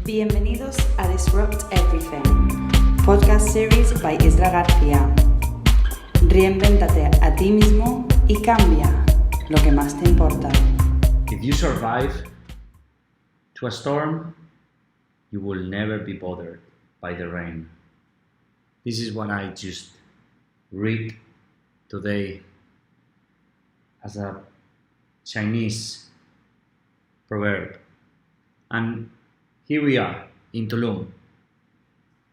Bienvenidos a Disrupt Everything, podcast series by Isra García. Reinvéntate a ti mismo y cambia lo que más te importa. If you survive to a storm, you will never be bothered by the rain. This is what I just read today as a Chinese proverb. And here we are in Tulum,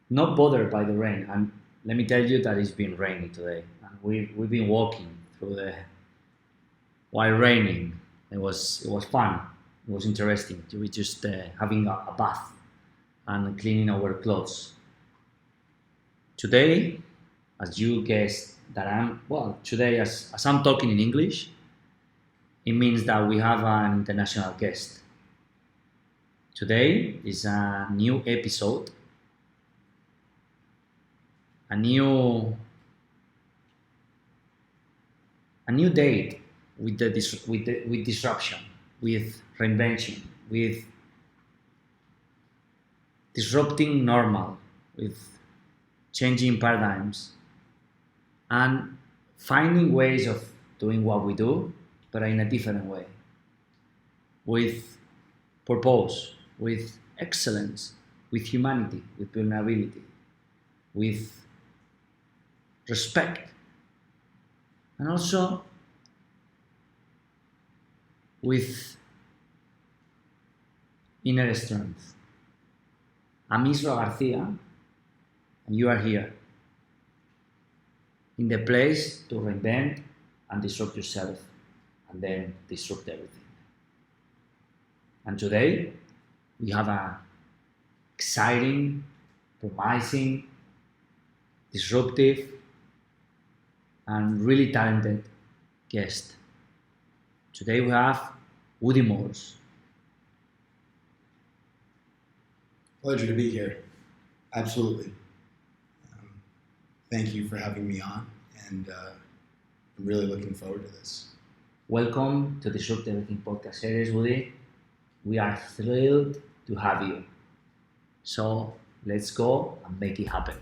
not bothered by the rain. And let me tell you that it's been raining today. And we've been walking through while raining. It was fun. It was interesting. We were just having a bath and cleaning our clothes. Today, as you guessed that today as I'm talking in English, it means that we have an international guest. Today is a new episode, a new date with disruption, with reinvention, with disrupting normal, with changing paradigms, and finding ways of doing what we do, but in a different way, with purpose, with excellence, with humanity, with vulnerability, with respect, and also with inner strength. I'm Isra Garcia, and you are here in the place to reinvent and disrupt yourself, and then disrupt everything. And today, we have an exciting, promising, disruptive, and really talented guest. Today we have Mooers. Pleasure to be here. Absolutely. Thank you for having me on, and I'm really looking forward to this. Welcome to the Disrupt Everything podcast series, Woody. We are thrilled to have you. So let's go and make it happen.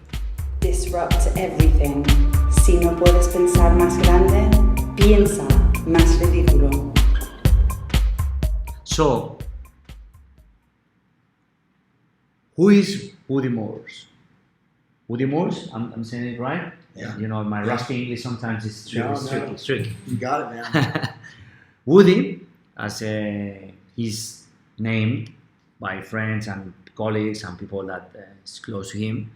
Disrupt everything. Si no puedes pensar más grande, piensa más ridículo. So, who is Woody Mooers? Woody Mooers, I'm saying it right? Yeah. You know, my rusty English sometimes is tricky. You got it, man. Woody, as he's named by friends and colleagues and people that is close to him,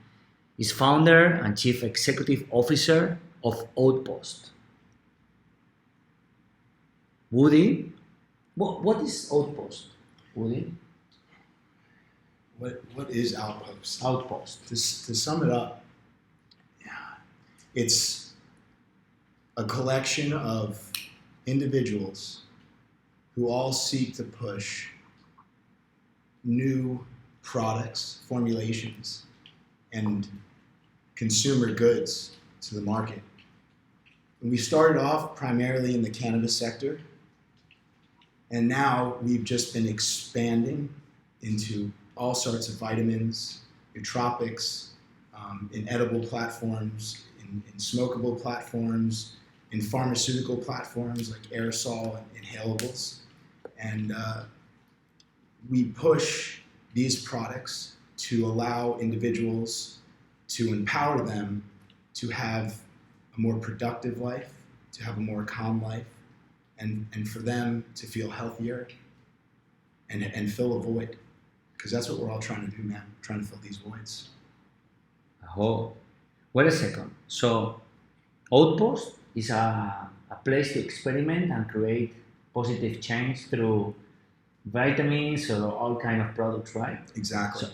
is founder and chief executive officer of Outpost. Woody, what is Outpost, Woody? What is Outpost? Outpost. To sum it up, it's a collection of individuals who all seek to push new products, formulations, and consumer goods to the market. And we started off primarily in the cannabis sector, and now we've just been expanding into all sorts of vitamins, nootropics, in edible platforms, in smokable platforms, in pharmaceutical platforms like aerosol and inhalables. And we push these products to allow individuals, to empower them to have a more productive life, to have a more calm life, and for them to feel healthier and fill a void. Because that's what we're all trying to do, man. We're trying to fill these voids. Oh, wait a second. So, Outpost is a place to experiment and create positive change through vitamins or all kind of products, right? Exactly.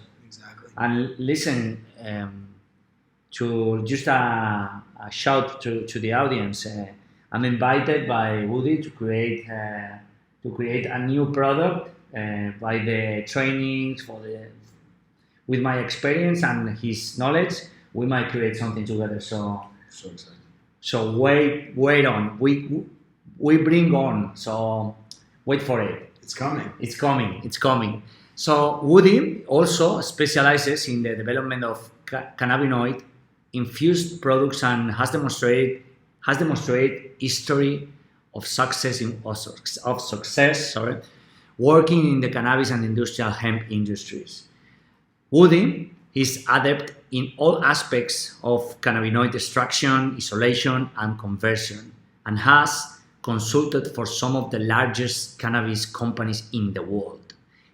And listen, to just a shout to the audience. I'm invited by Woody to create a new product by the trainings with my experience and his knowledge. We might create something together. So excited. So wait on. We bring on. So wait for it. It's coming. It's coming. So Woody also specializes in the development of cannabinoid infused products and has demonstrated history of success working in the cannabis and industrial hemp industries. Woody is adept in all aspects of cannabinoid extraction, isolation, and conversion, and has consulted for some of the largest cannabis companies in the world.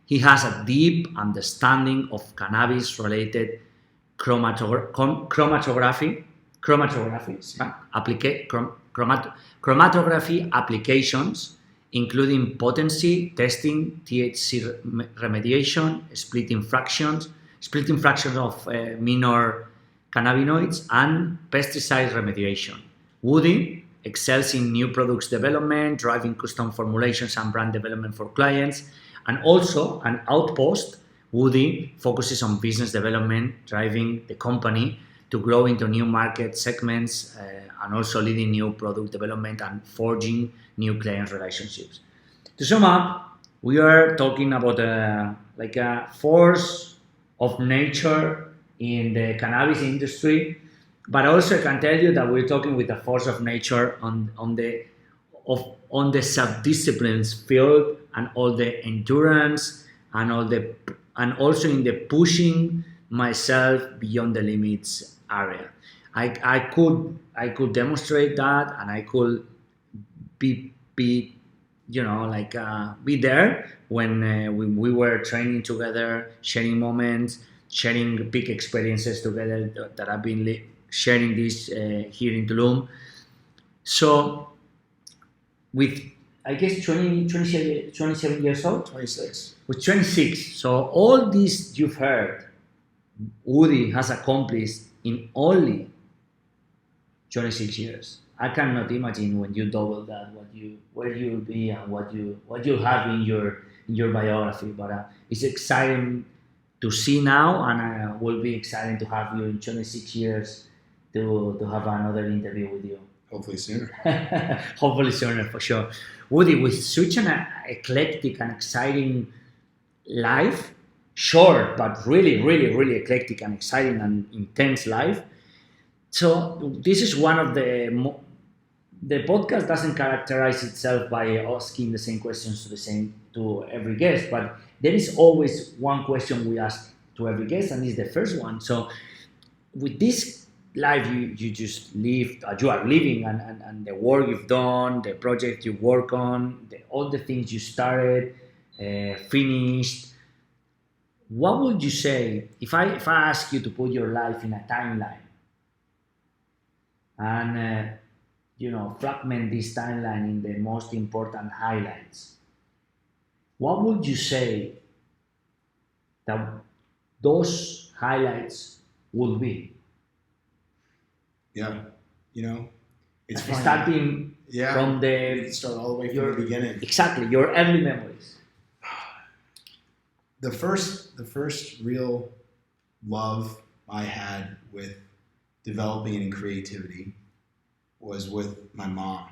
He has a deep understanding of cannabis-related chromatography applications, including potency testing, THC remediation, splitting fractions of minor cannabinoids, and pesticide remediation. Woody excels in new products development, driving custom formulations and brand development for clients, and also an Outpost. Woody focuses on business development, driving the company to grow into new market segments, and also leading new product development and forging new client relationships. To sum up, we are talking about a force of nature in the cannabis industry, but also I can tell you that we're talking with a force of nature on the sub-disciplines field, and all the endurance and also in the pushing myself beyond the limits area. I could demonstrate that, and I could be there when we were training together, sharing moments, sharing big experiences together that I've been sharing this here in Tulum. So with, I guess, 27 years old? 26. With 26. So all this you've heard, Woody has accomplished in only 26 years. I cannot imagine when you double that, where you'll be and what you have in your biography. But it's exciting to see now, and will be exciting to have you in 26 years to have another interview with you. Hopefully sooner. Hopefully sooner, for sure. Woody, with such an eclectic and exciting life, short but really, really, really eclectic and exciting and intense life. So this is one of the podcast doesn't characterize itself by asking the same questions to every guest, but there is always one question we ask to every guest, and it's the first one. So with this life you just lived, you are living, and the work you've done, the project you work on, all the things you started, finished, what would you say if I ask you to put your life in a timeline and fragment this timeline in the most important highlights? What would you say that those highlights would be? Yeah, it's funny. Starting from we can start all the way from the beginning. Exactly, your early memories. The first real love I had with developing and creativity was with my mom.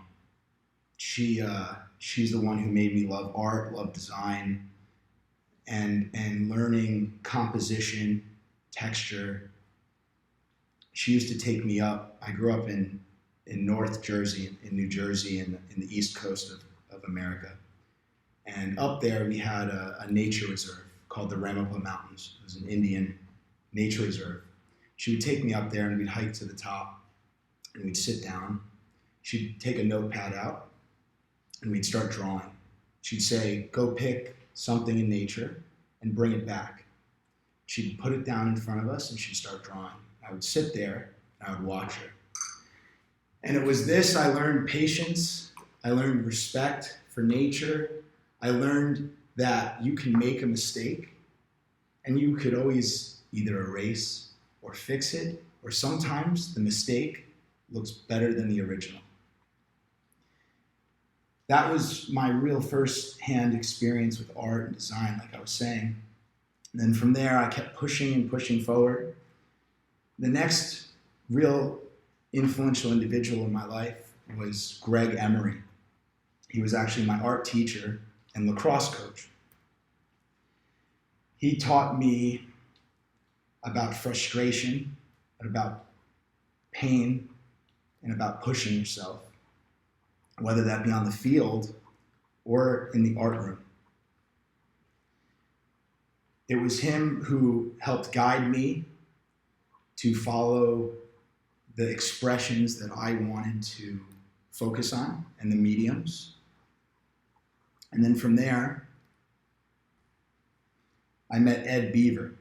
She's the one who made me love art, love design, and learning composition, texture. She used to take me up. I grew up in North Jersey, in New Jersey, in the East Coast of America. And up there we had a nature reserve called the Ramapo Mountains. It was an Indian nature reserve. She would take me up there and we'd hike to the top and we'd sit down. She'd take a notepad out and we'd start drawing. She'd say, go pick something in nature and bring it back. She'd put it down in front of us and she'd start drawing. I would sit there and I would watch her. And it was this, I learned patience, I learned respect for nature, I learned that you can make a mistake and you could always either erase or fix it, or sometimes the mistake looks better than the original. That was my real first-hand experience with art and design, like I was saying. And then from there, I kept pushing and pushing forward. The next real influential individual in my life was Greg Emery. He was actually my art teacher and lacrosse coach. he taught me about frustration, and about pain, and about pushing yourself, whether that be on the field or in the art room. It was him who helped guide me to follow the expressions that I wanted to focus on and the mediums. And then from there, I met Ed Beaver.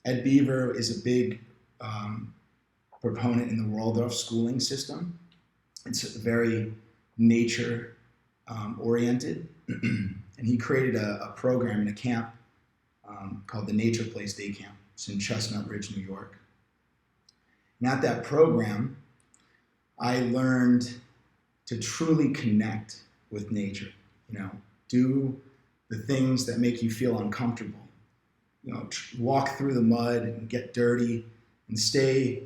Ed Beaver is a big proponent in the Waldorf schooling system. It's very nature oriented. And he created a program in a camp called the Nature Place Day Camp. It's in Chestnut Ridge, New York. And at that program, I learned to truly connect with nature. Do the things that make you feel uncomfortable. Walk through the mud and get dirty and stay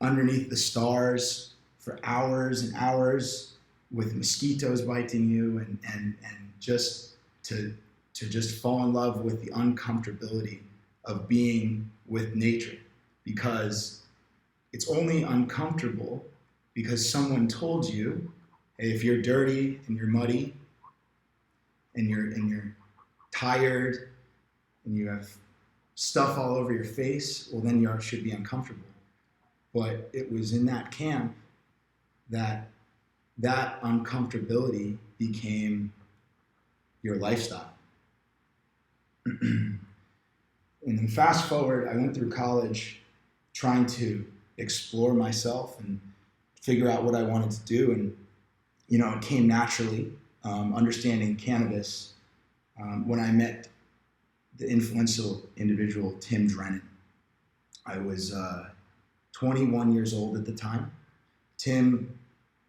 underneath the stars for hours and hours with mosquitoes biting you, and just to just fall in love with the uncomfortability of being with nature, because it's only uncomfortable because someone told you, hey, if you're dirty and you're muddy and you're tired and you have stuff all over your face, well, then you should be uncomfortable. But it was in that camp that uncomfortability became your lifestyle. And then fast forward, I went through college trying to explore myself and figure out what I wanted to do. And, it came naturally, understanding cannabis, when I met the influential individual, Tim Drennan. I was 21 years old at the time. Tim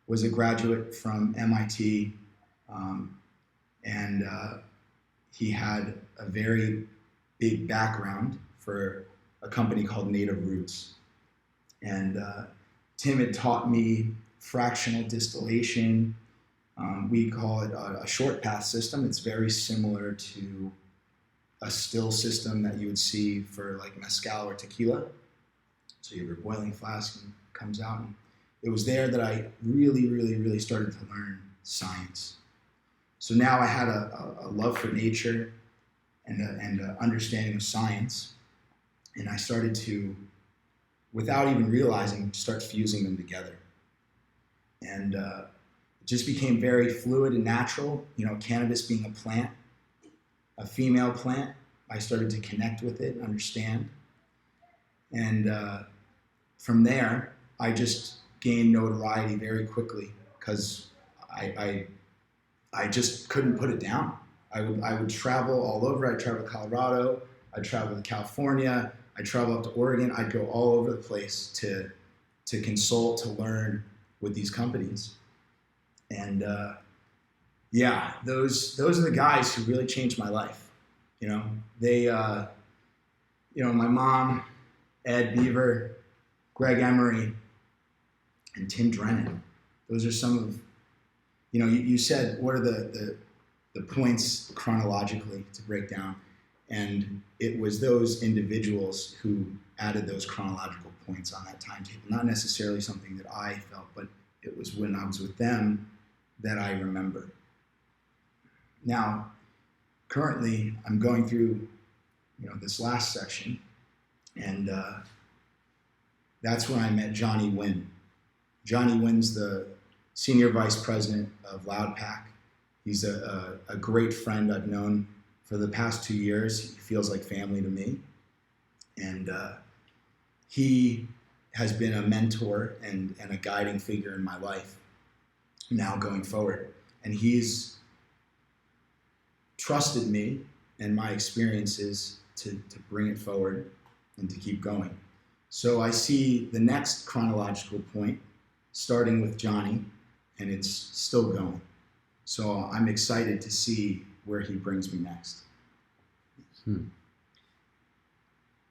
was a graduate from MIT, and he had a very big background for a company called Native Roots. And Tim had taught me fractional distillation. We call it a short path system. It's very similar to a still system that you would see for like mezcal or tequila. So you have your boiling flask and it comes out. And it was there that I really, really, really started to learn science. So now I had a love for nature and an understanding of science. And I started to, without even realizing, start fusing them together. And it just became very fluid and natural. Cannabis being a plant, a female plant, I started to connect with it, understand. And from there, I just gained notoriety very quickly because I just couldn't put it down. I would travel all over. I'd travel to Colorado. I'd travel to California. I'd travel up to Oregon. I'd go all over the place to consult, to learn with these companies. And those are the guys who really changed my life. They, my mom, Ed Beaver, Greg Emery, and Tim Drennan. Those are some of, you said, what are the points chronologically to break down? And it was those individuals who added those chronological points on that timetable. Not necessarily something that I felt, but it was when I was with them that I remember. Now, currently, I'm going through, this last section, and that's when I met Johnny Wynn. Johnny Wynn's the senior vice president of Loudpack. He's a great friend I've known for the past 2 years. He feels like family to me. And he has been a mentor and a guiding figure in my life now going forward. And he's trusted me and my experiences to bring it forward and to keep going. So I see the next chronological point starting with Johnny, and it's still going. So I'm excited to see where he brings me next.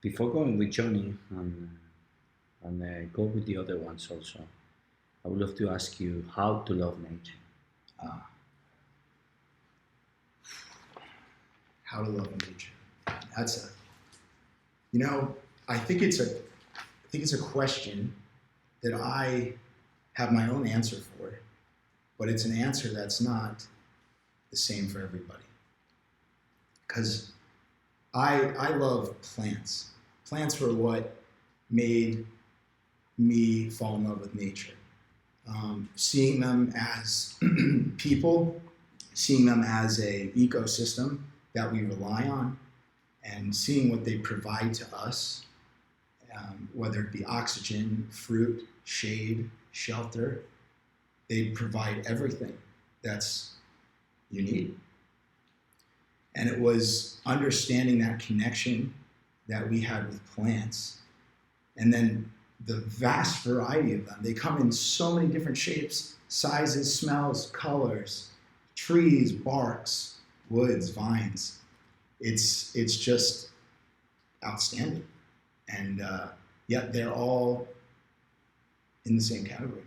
Before going with Johnny and go with the other ones also, I would love to ask you how to love nature. How to love nature. That's I think it's a question that I have my own answer for, but it's an answer that's not the same for everybody. Because I love plants. Plants were what made me fall in love with nature. Seeing them as people, seeing them as a ecosystem that we rely on, and seeing what they provide to us, whether it be oxygen, fruit, shade, shelter, they provide everything that's you need. And it was understanding that connection that we had with plants, and then the vast variety of them. They come in so many different shapes, sizes, smells, colors, trees, barks, woods, vines. It's just outstanding. And yet they're all in the same category.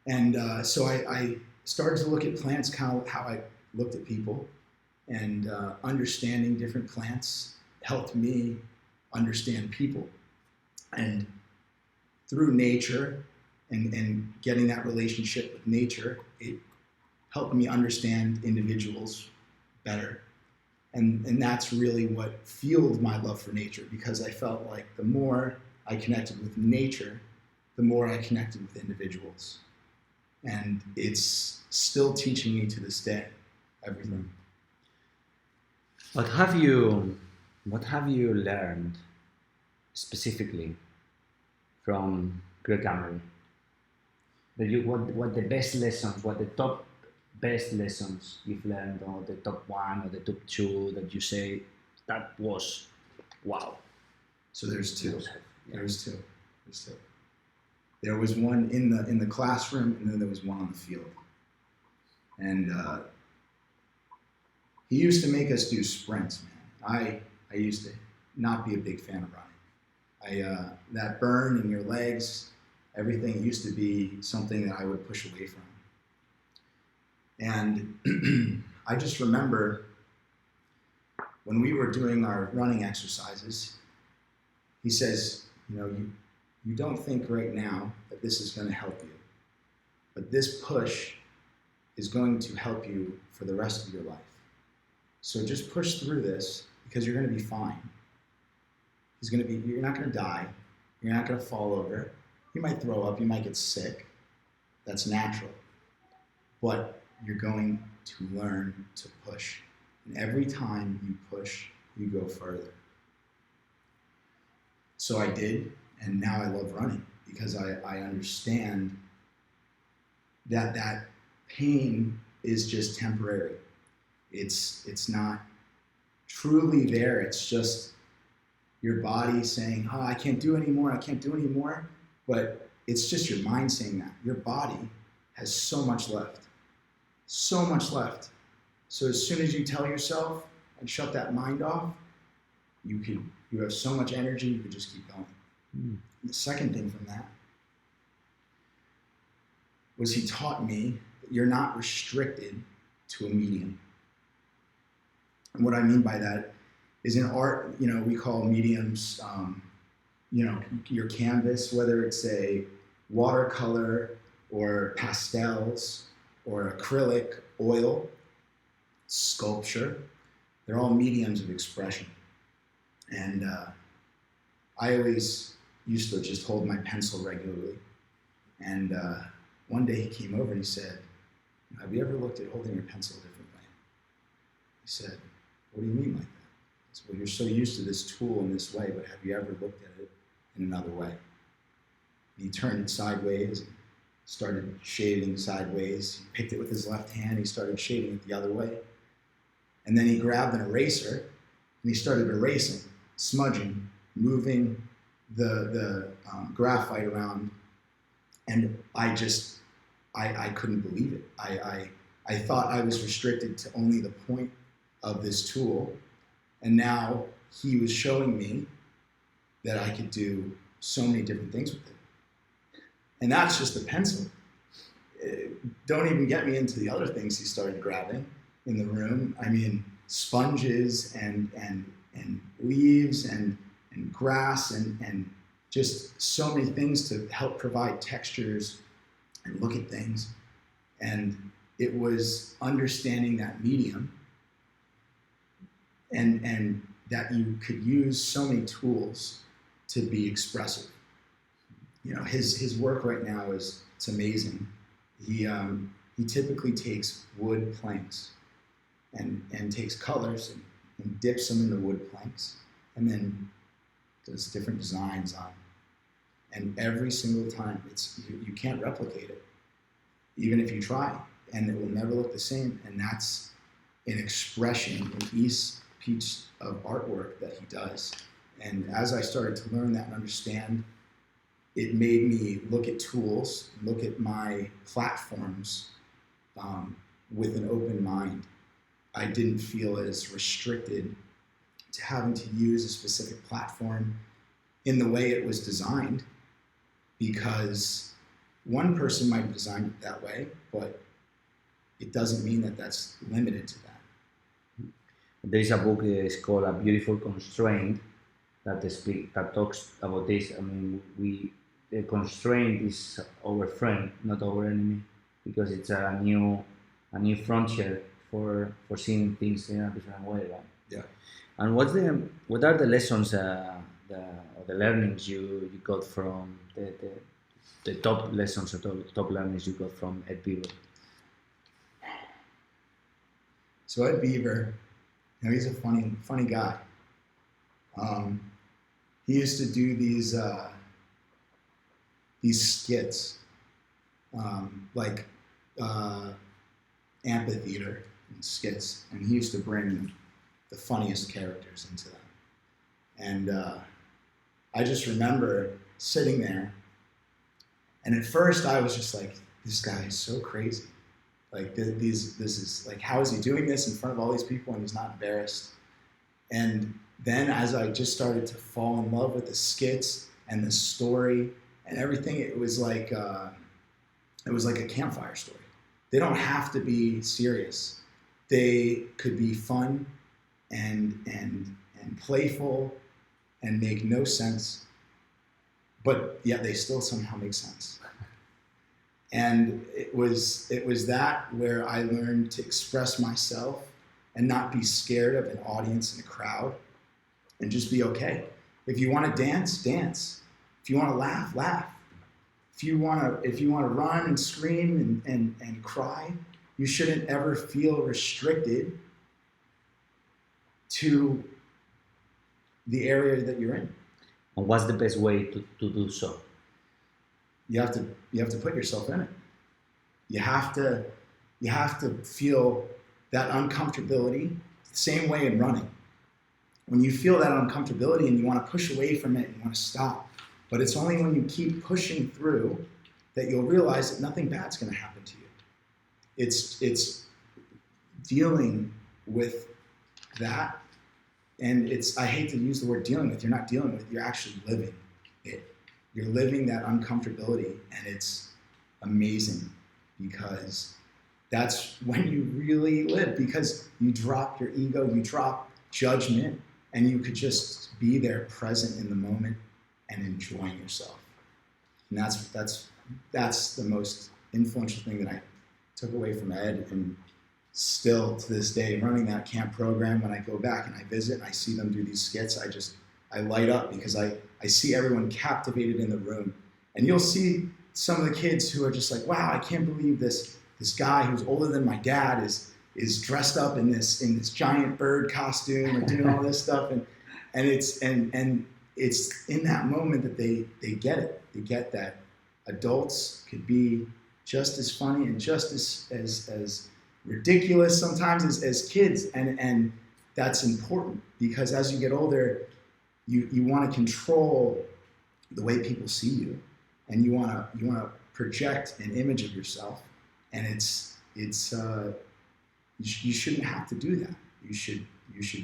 And so I started to look at plants kind of how I looked at people, and understanding different plants helped me understand people. And through nature and getting that relationship with nature, it helped me understand individuals better. And that's really what fueled my love for nature, because I felt like the more I connected with nature, the more I connected with individuals. And it's still teaching me to this day everything. What have you learned specifically from Greg Emery? What the best lessons, what the top best lessons you've learned, or the top one or the top two that you say that was wow? So there's two. There's two. There was one in the classroom, and then there was one on the field. And he used to make us do sprints, man. I used to not be a big fan of running. That burn in your legs, everything used to be something that I would push away from. And I just remember when we were doing our running exercises, he says, you don't think right now that this is going to help you, but this push is going to help you for the rest of your life. So just push through this, because you're going to be fine. You're not going to die. You're not going to fall over. You might throw up. You might get sick. That's natural. But you're going to learn to push. And every time you push, you go further. So I did, and now I love running, because I understand that pain is just temporary. It's not truly there. It's just your body saying, I can't do anymore, I can't do anymore. But it's just your mind saying that. Your body has so much left. So much left. So as soon as you tell yourself and shut that mind off, you have so much energy, you can just keep going. The second thing from that was he taught me that you're not restricted to a medium. And what I mean by that is, in art, we call mediums, your canvas, whether it's a watercolor or pastels or acrylic, oil, sculpture, they're all mediums of expression. And I always used to just hold my pencil regularly. And one day he came over and he said, have you ever looked at holding your pencil a different way? He said, what do you mean like that? I said, well, you're so used to this tool in this way, but have you ever looked at it in another way? And he turned it sideways and started shading sideways. He picked it with his left hand. He started shading it the other way. And then he grabbed an eraser and he started erasing, smudging, moving the graphite around. And I couldn't believe it. I thought I was restricted to only the point of this tool. And now he was showing me that I could do so many different things with it. And that's just a pencil. Don't even get me into the other things he started grabbing in the room. I mean, sponges and leaves and grass and just so many things to help provide textures and look at things. And it was understanding that medium and that you could use so many tools to be expressive. You know, his work right now it's amazing. He typically takes wood planks and takes colors and dips them in the wood planks and then does different designs on. And every single time, you can't replicate it, even if you try, and it will never look the same. And that's an expression in each piece of artwork that he does. And as I started to learn that and understand, it made me look at tools, look at my platforms with an open mind. I didn't feel as restricted to having to use a specific platform in the way it was designed, because one person might have designed it that way, but it doesn't mean that that's limited to that. There is a book, it's called A Beautiful Constraint, that talks about this. I mean, the constraint is our friend, not our enemy, because it's a new frontier for seeing things in a different way, right? Yeah. And what are the lessons, the learnings you got from the top lessons or top learnings you got from Ed Beaver? So Ed Beaver, you know, he's a funny guy. He used to do these skits, like amphitheater and skits, and he used to bring the funniest characters into them. And I just remember sitting there, and at first I was just like, this guy is so crazy. Like this is like, how is he doing this in front of all these people and he's not embarrassed? And then as I just started to fall in love with the skits and the story and everything, it was like a campfire story. They don't have to be serious. They could be fun and playful and make no sense, but yet they still somehow make sense. And it was that where I learned to express myself and not be scared of an audience and a crowd, and just be okay. If you want to dance, dance. If you want to laugh, laugh. If you want to run and scream and cry, you shouldn't ever feel restricted to the area that you're in. And what's the best way to do so? You have to put yourself in it. You have to feel that uncomfortability, the same way in running. When you feel that uncomfortability and you want to push away from it and you want to stop, but it's only when you keep pushing through that you'll realize that nothing bad's going to happen to you. It's dealing with that, and I hate to use the word dealing with. You're not dealing with it, you're actually living it. You're living that uncomfortability, and it's amazing, because that's when you really live, because you drop your ego, you drop judgment, and you could just be there present in the moment and enjoying yourself. And that's the most influential thing that I took away from Ed, and still to this day, running that camp program, when I go back and I visit and I see them do these skits, I light up, because I see everyone captivated in the room. And you'll see some of the kids who are just like, wow, I can't believe this guy who's older than my dad is dressed up in this giant bird costume or doing all this stuff. And it's in that moment that they get it. They get that adults could be just as funny and just as ridiculous sometimes as kids. And that's important, because as you get older, you want to control the way people see you, and you want to project an image of yourself, and you shouldn't have to do that. You should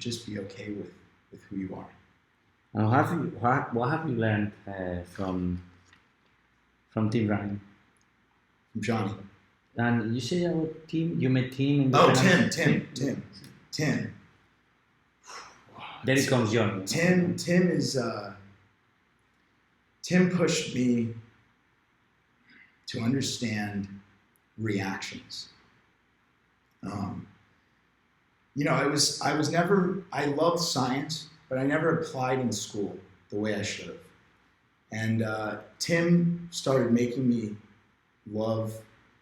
just be okay with who you are. And what have you learned from Tim Ryan? From Johnny. And you say about Tim, you met Tim. Oh, Tim. There it comes John. Tim pushed me to understand reactions. I loved science, but I never applied in school the way I should have. And Tim started making me love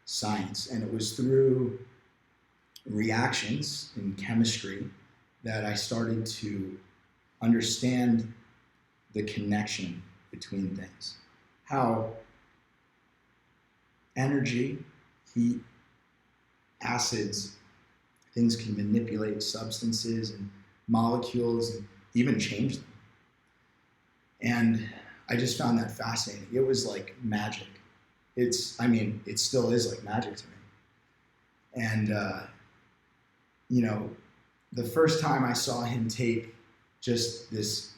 science, and it was through reactions in chemistry that I started to understand the connection between things. How energy, heat, acids, things can manipulate substances and molecules and even change them. And I just found that fascinating. It was like magic. It still is like magic to me. And, the first time I saw him take just this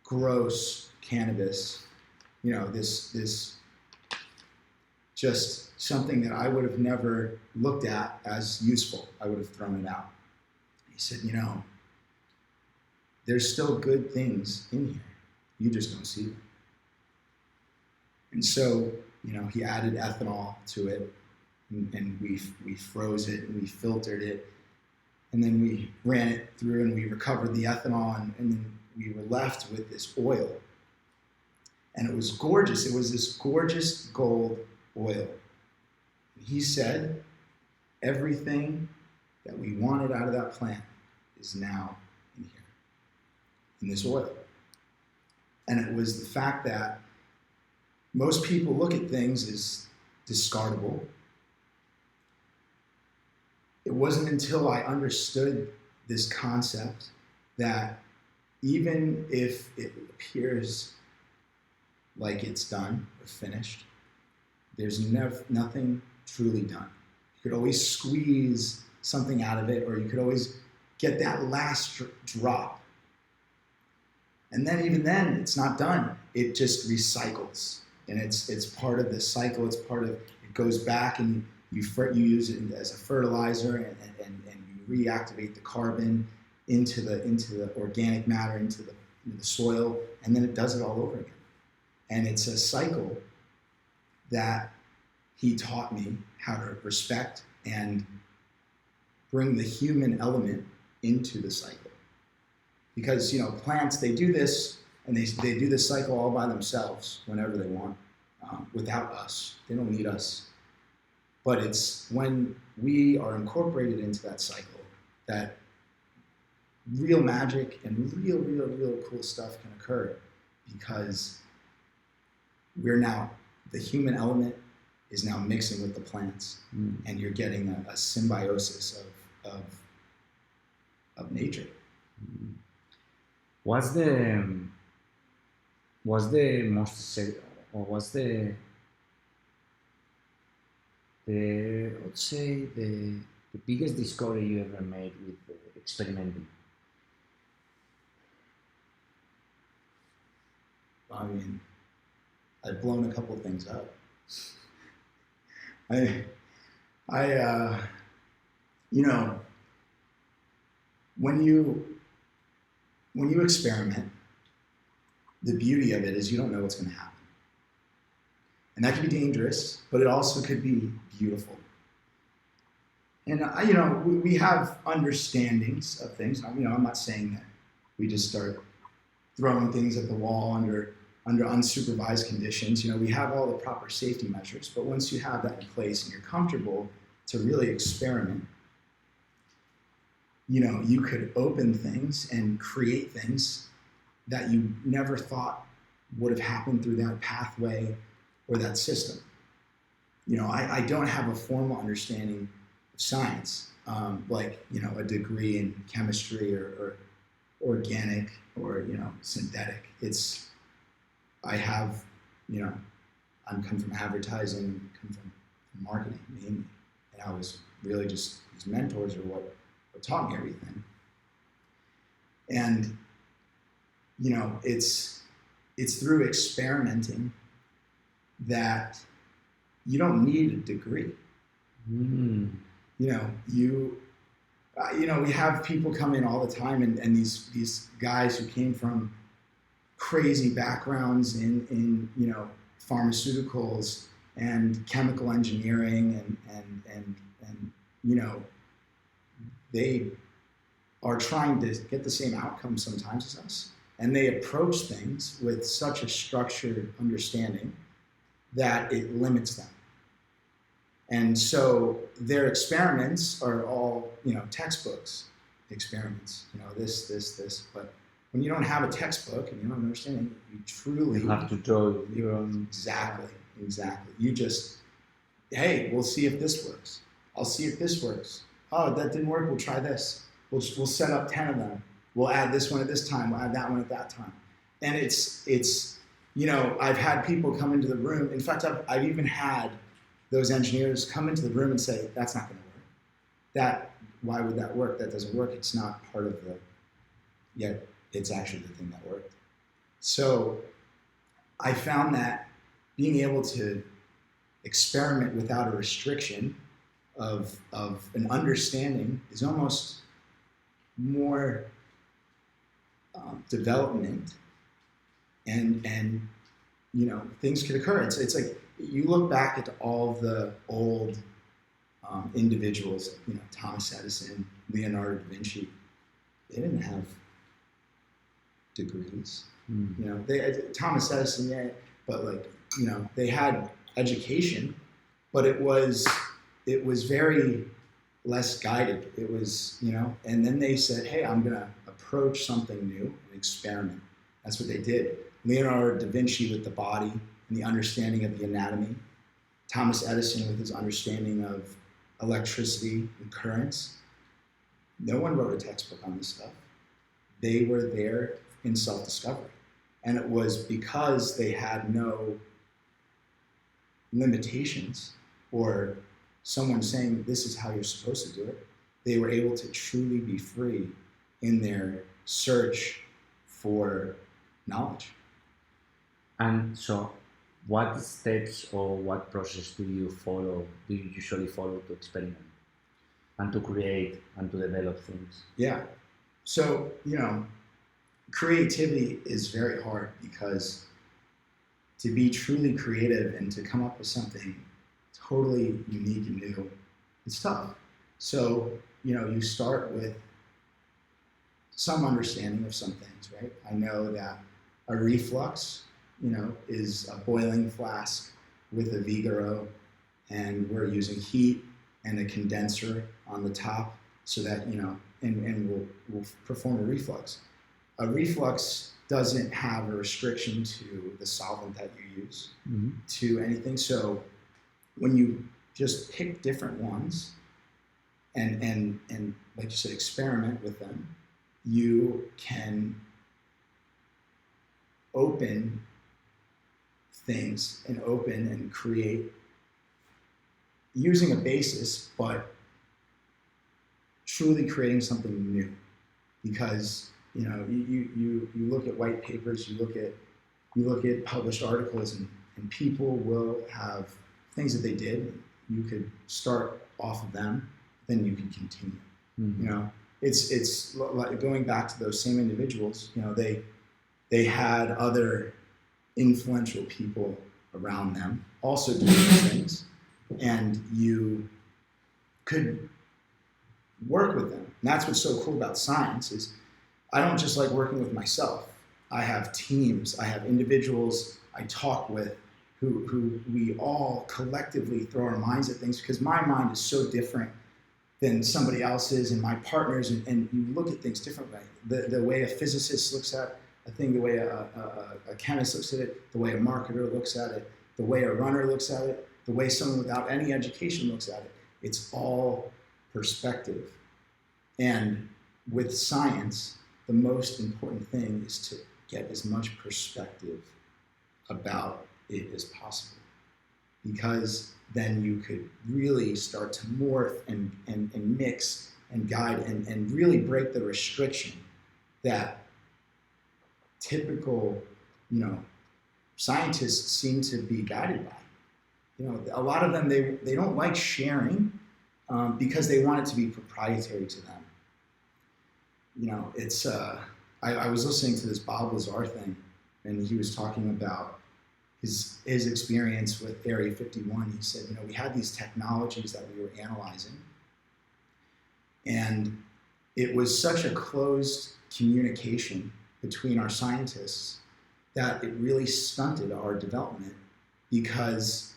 gross cannabis, this just something that I would have never looked at as useful. I would have thrown it out. He said, there's still good things in here. You just don't see them. And so, he added ethanol to it, and we froze it and we filtered it. And then we ran it through and we recovered the ethanol, and then we were left with this oil. And it was gorgeous. It was this gorgeous gold oil. And he said, everything that we wanted out of that plant is now in here, in this oil. And it was the fact that most people look at things as discardable. It wasn't until I understood this concept that even if it appears like it's done or finished, there's nothing truly done. You could always squeeze something out of it, or you could always get that last drop. And then even then, it's not done. It just recycles. And it's part of the cycle. It's part of, it goes back, and you use it as a fertilizer, and you reactivate the carbon into the organic matter, into the soil, and then it does it all over again. And it's a cycle that he taught me how to respect and bring the human element into the cycle. Because, plants, they do this, and they do this cycle all by themselves whenever they want, without us. They don't need us. But it's when we are incorporated into that cycle that real magic and real cool stuff can occur, because the human element is now mixing with the plants, and you're getting a symbiosis of nature. What's the biggest discovery you ever made with experimenting? I mean, I've blown a couple of things up. When you experiment, the beauty of it is you don't know what's going to happen. And that can be dangerous, but it also could be beautiful. And, we have understandings of things. I'm not saying that we just start throwing things at the wall under unsupervised conditions. We have all the proper safety measures, but once you have that in place and you're comfortable to really experiment, you could open things and create things that you never thought would have happened through that pathway or that system. I don't have a formal understanding of science, like a degree in chemistry or organic or synthetic. I come from advertising, come from marketing mainly, and I was really just these mentors are what taught me everything. And it's through experimenting that you don't need a degree. we have people come in all the time, and these guys who came from crazy backgrounds in pharmaceuticals and chemical engineering, and they are trying to get the same outcome sometimes as us, and they approach things with such a structured understanding that it limits them. And so their experiments are all, textbooks experiments, this. But when you don't have a textbook and you don't understand it, you truly have to draw your own. Exactly. You just, hey, we'll see if this works. I'll see if this works. Oh, that didn't work. We'll try this. We'll set up 10 of them. We'll add this one at this time. We'll add that one at that time. And it's I've had people come into the room. In fact, I've even had those engineers come into the room and say, that's not going to work. Why would that work? That doesn't work. It's not part of yet it's actually the thing that worked. So I found that being able to experiment without a restriction of an understanding is almost more development, and things could occur. It's like you look back at all the old individuals, Thomas Edison, Leonardo da Vinci. They didn't have degrees. Thomas Edison, yeah, but they had education, but it was very less guided. It was, and then they said, hey, I'm going to approach something new and experiment. That's what they did. Leonardo da Vinci with the body and the understanding of the anatomy. Thomas Edison with his understanding of electricity and currents. No one wrote a textbook on this stuff. They were there in self-discovery. And it was because they had no limitations or someone saying this is how you're supposed to do it, they were able to truly be free in their search for knowledge. And so what steps or what process do you usually follow to experiment and to create and to develop things? Yeah. So, creativity is very hard because to be truly creative and to come up with something totally unique and new, it's tough. So, you start with some understanding of some things, right? I know that a reflux, is a boiling flask with a Vigoro, and we're using heat and a condenser on the top so that, and we'll perform a reflux. A reflux doesn't have a restriction to the solvent that you use to anything. So when you just pick different ones and like you said, experiment with them, you can open things and open and create using a basis, but truly creating something new. Because you look at white papers, you look at published articles, and people will have things that they did. You could start off of them, then you can continue. Mm-hmm. It's like going back to those same individuals. They had other influential people around them also doing these things, and you could work with them. And that's what's so cool about science is I don't just like working with myself. I have teams, I have individuals I talk with who we all collectively throw our minds at things, because my mind is so different than somebody else's and my partners, and you look at things differently. The way a physicist looks at a thing, the way a chemist looks at it, the way a marketer looks at it, the way a runner looks at it, the way someone without any education looks at it. It's all perspective. And with science, the most important thing is to get as much perspective about it as possible, because then you could really start to morph and mix and guide and really break the restriction that typical, scientists seem to be guided by. A lot of them, they don't like sharing because they want it to be proprietary to them. it's I was listening to this Bob Lazar thing, and he was talking about his experience with Area 51. He said, we had these technologies that we were analyzing, and it was such a closed communication between our scientists that it really stunted our development, because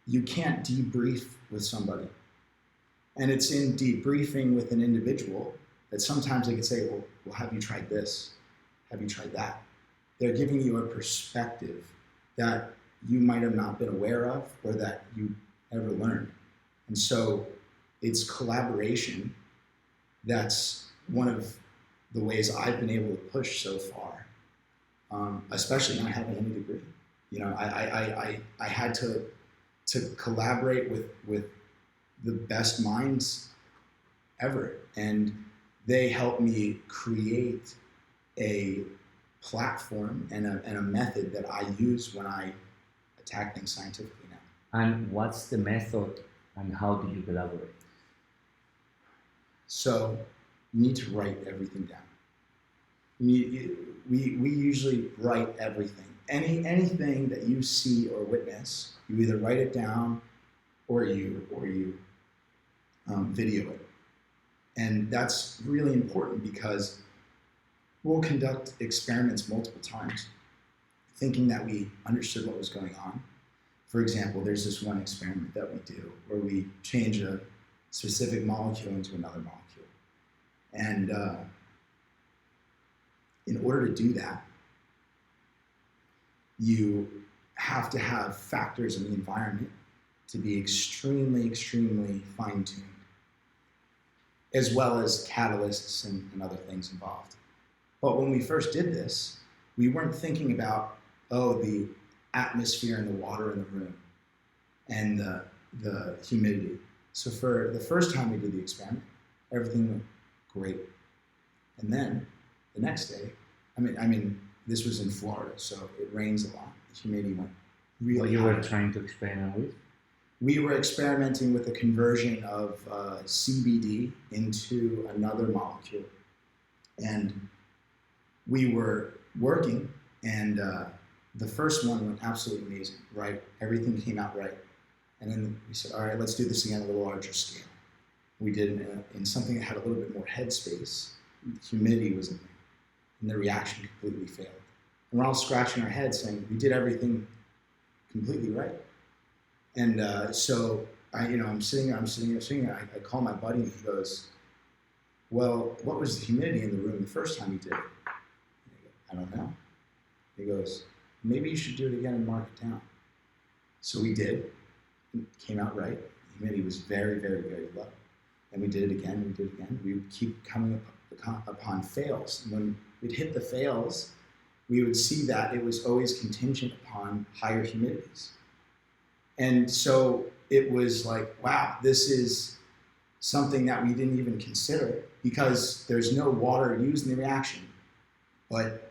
you can't debrief with somebody. And it's in debriefing with an individual that sometimes they could say, well, have you tried this? Have you tried that? They're giving you a perspective that you might have not been aware of or that you ever learned. And so it's collaboration. That's one of the ways I've been able to push so far, especially not having any degree. I had to collaborate with the best minds ever, and they helped me create a platform and a method that I use when I attack things scientifically now. And what's the method, and how do you collaborate? So you need to write everything down. We usually write everything. Anything that you see or witness, you either write it down or you video it. And that's really important, because we'll conduct experiments multiple times thinking that we understood what was going on. For example, there's this one experiment that we do where we change a specific molecule into another molecule. And in order to do that, you have to have factors in the environment to be extremely, extremely fine-tuned, as well as catalysts and other things involved. But when we first did this, we weren't thinking about, the atmosphere and the water in the room and the humidity. So for the first time we did the experiment, everything went great. And then the next day, I mean, this was in Florida, so it rains a lot. The humidity went really What you high. were trying to experiment with? We were experimenting with the conversion of CBD into another molecule. And we were working, and the first one went absolutely amazing, right? Everything came out right. And then we said, all right, let's do this again at a little larger scale. We did it in something that had a little bit more headspace. Humidity was in there, and the reaction completely failed. And we're all scratching our heads saying, we did everything completely right. And so I'm sitting there. I call my buddy, and he goes, well, what was the humidity in the room the first time you did it? I don't know. He goes, maybe you should do it again and mark it down. So we did. It came out right. The humidity was very, very, very low. And we did it again. We would keep coming upon fails. And when we'd hit the fails, we would see that it was always contingent upon higher humidities. And so it was like, wow, this is something that we didn't even consider, because there's no water used in the reaction, but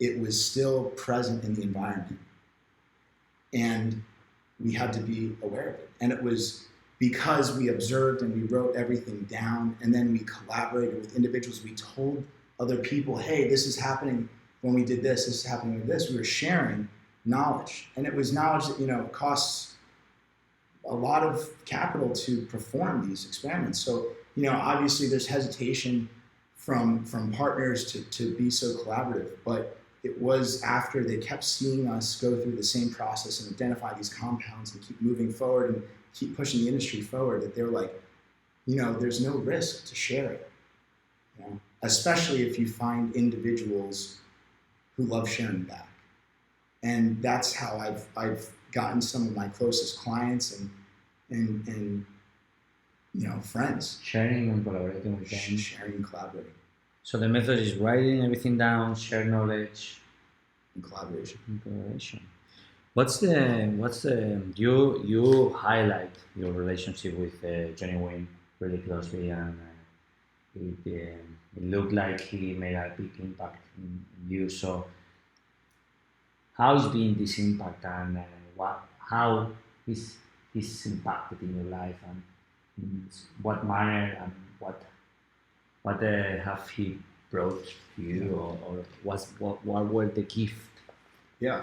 it was still present in the environment. And we had to be aware of it. And it was because we observed and we wrote everything down, and then we collaborated with individuals. We told other people, hey, this is happening when we did this is happening with this. We were sharing knowledge. And it was knowledge that, costs a lot of capital to perform these experiments. So, obviously there's hesitation from partners to be so collaborative, but it was after they kept seeing us go through the same process and identify these compounds and keep moving forward and keep pushing the industry forward that they were like, there's no risk to share it. Especially if you find individuals who love sharing back. And that's how I've gotten some of my closest clients and friends. Sharing and collaborating with them. Sharing and collaborating. So the method is writing everything down, share knowledge, and collaboration. What's the you highlight your relationship with Johnny Wayne really closely, and it looked like he made a big impact in you. So how is being this impact, and how is he's impacted in your life, and in what manner, and What have he brought to you, or what were the gift? Yeah.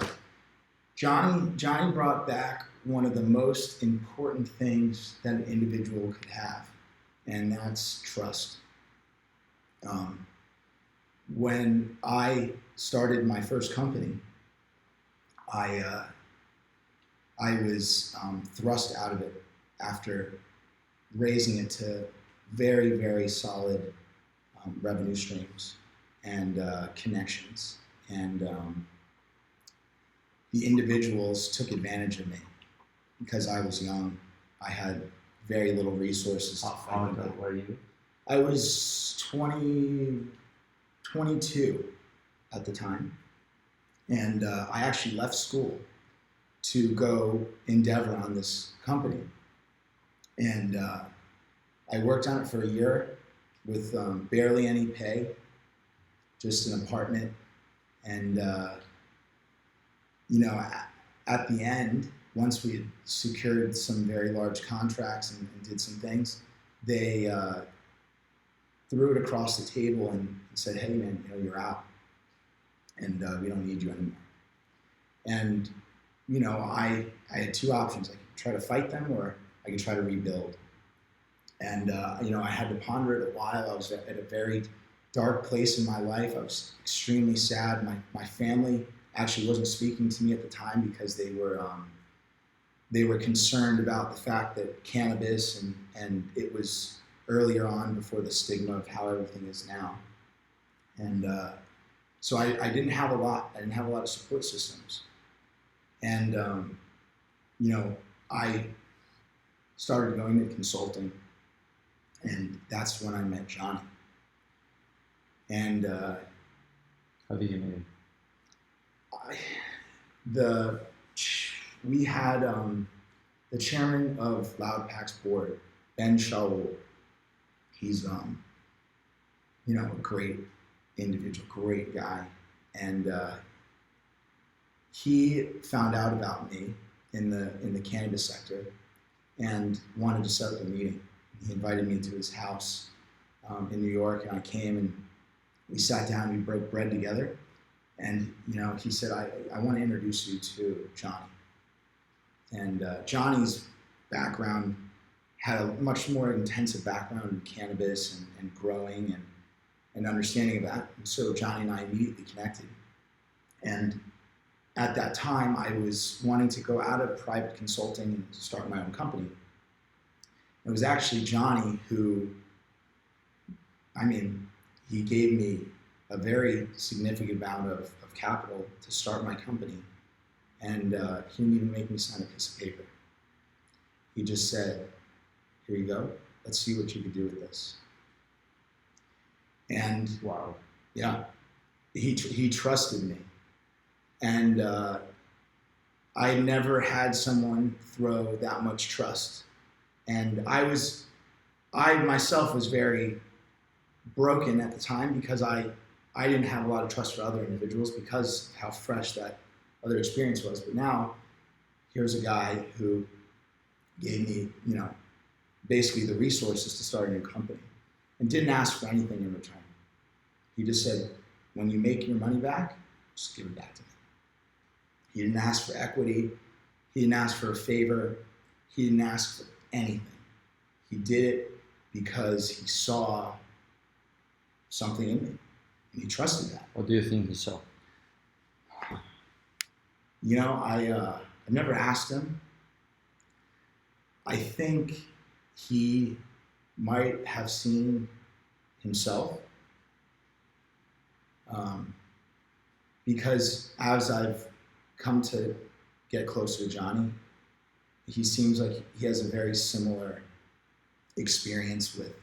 Johnny brought back one of the most important things that an individual could have, and that's trust. When I started my first company, I was thrust out of it after raising it to very, very solid revenue streams and connections. And the individuals took advantage of me because I was young. I had very little resources. How old were you? I was 22 at the time. And I actually left school to go endeavor on this company. And I worked on it for a year with barely any pay, just an apartment. And, you know, at the end, once we had secured some very large contracts and did some things, they threw it across the table and said, hey, man, you know, you're out. And we don't need you anymore. And, you know, I had two options. I could try to fight them or I could try to rebuild. And, you know, I had to ponder it a while. I was at a very dark place in my life. I was extremely sad. My family actually wasn't speaking to me at the time because they were concerned about the fact that cannabis and it was earlier on before the stigma of how everything is now. And so I didn't have a lot. I didn't have a lot of support systems. And, you know, I started going to consulting, and that's when I met Johnny. And how did you meet him? We had the chairman of Loudpack's board, Ben Shaul. He's you know, a great individual, great guy, and he found out about me in the cannabis sector and wanted to set up a meeting. He invited me to his house in New York, and I came and we sat down and we broke bread together. And you know, he said, I want to introduce you to Johnny. And Johnny's background had a much more intensive background in cannabis and growing and understanding of that. And so Johnny and I immediately connected. And at that time, I was wanting to go out of private consulting and start my own company. It was actually Johnny who, I mean, he gave me a very significant amount of capital to start my company. And he didn't even make me sign a piece of paper. He just said, here you go, let's see what you can do with this. And wow, yeah, he trusted me. And I never had someone throw that much trust. And I myself was very broken at the time because I didn't have a lot of trust for other individuals because of how fresh that other experience was. But now, here's a guy who gave me, you know, basically the resources to start a new company and didn't ask for anything in return. He just said, when you make your money back, just give it back to me. He didn't ask for equity. He didn't ask for a favor. He didn't ask for anything. He did it because he saw something in me, and he trusted that. What do you think he saw? You know, I've never asked him. I think he might have seen himself, because as I've come to get closer to Johnny, he seems like he has a very similar experience with,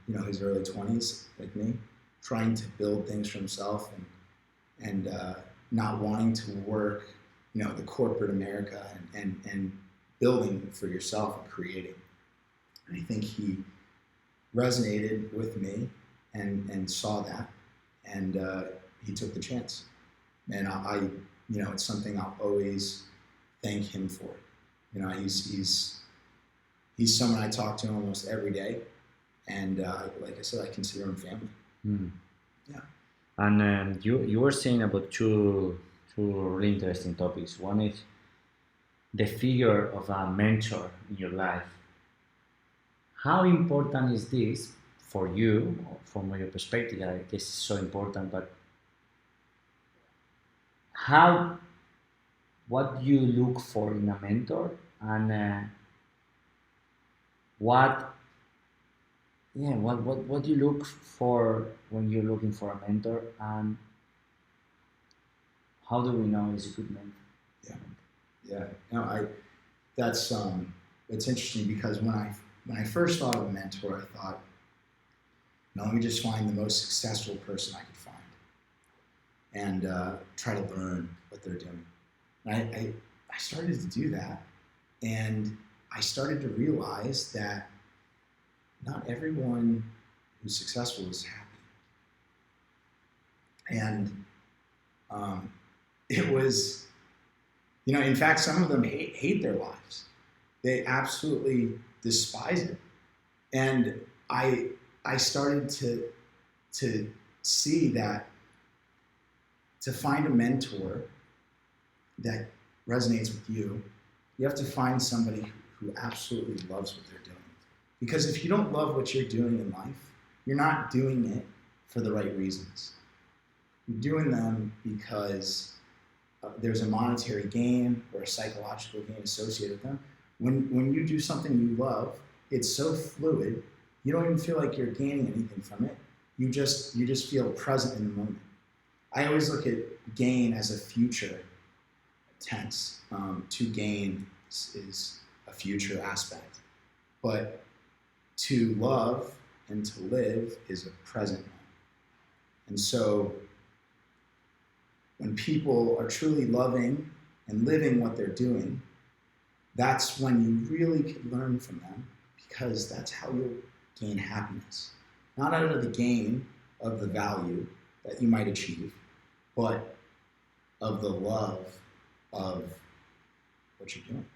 you know, his early 20s, like me, trying to build things for himself and not wanting to work, you know, the corporate America and building for yourself and creating. And I think he resonated with me and saw that, and he took the chance. And I, you know, it's something I'll always thank him for. You know, he's someone I talk to almost every day, And like I said, I consider them family. Mm. Yeah. And you were saying about two really interesting topics. One is the figure of a mentor in your life. How important is this for you, from your perspective? I guess it's so important, but what do you look for in a mentor, and what do you look for when you're looking for a mentor, and how do we know he's a good mentor? Yeah. No, that's it's interesting because when I first thought of a mentor, I thought, no, let me just find the most successful person I could find and try to learn what they're doing. And I started to do that, and I started to realize that not everyone who's successful is happy. And it was, in fact, some of them hate their lives. They absolutely despise it. And I started to see that to find a mentor that resonates with you, you have to find somebody who absolutely loves what they're doing. Because if you don't love what you're doing in life, you're not doing it for the right reasons. You're doing them because there's a monetary gain or a psychological gain associated with them. When you do something you love, it's so fluid, you don't even feel like you're gaining anything from it. You just feel present in the moment. I always look at gain as a future tense. To gain is a future aspect. But to love and to live is a present moment. And so when people are truly loving and living what they're doing, that's when you really can learn from them, because that's how you'll gain happiness. Not out of the gain of the value that you might achieve, but of the love of what you're doing.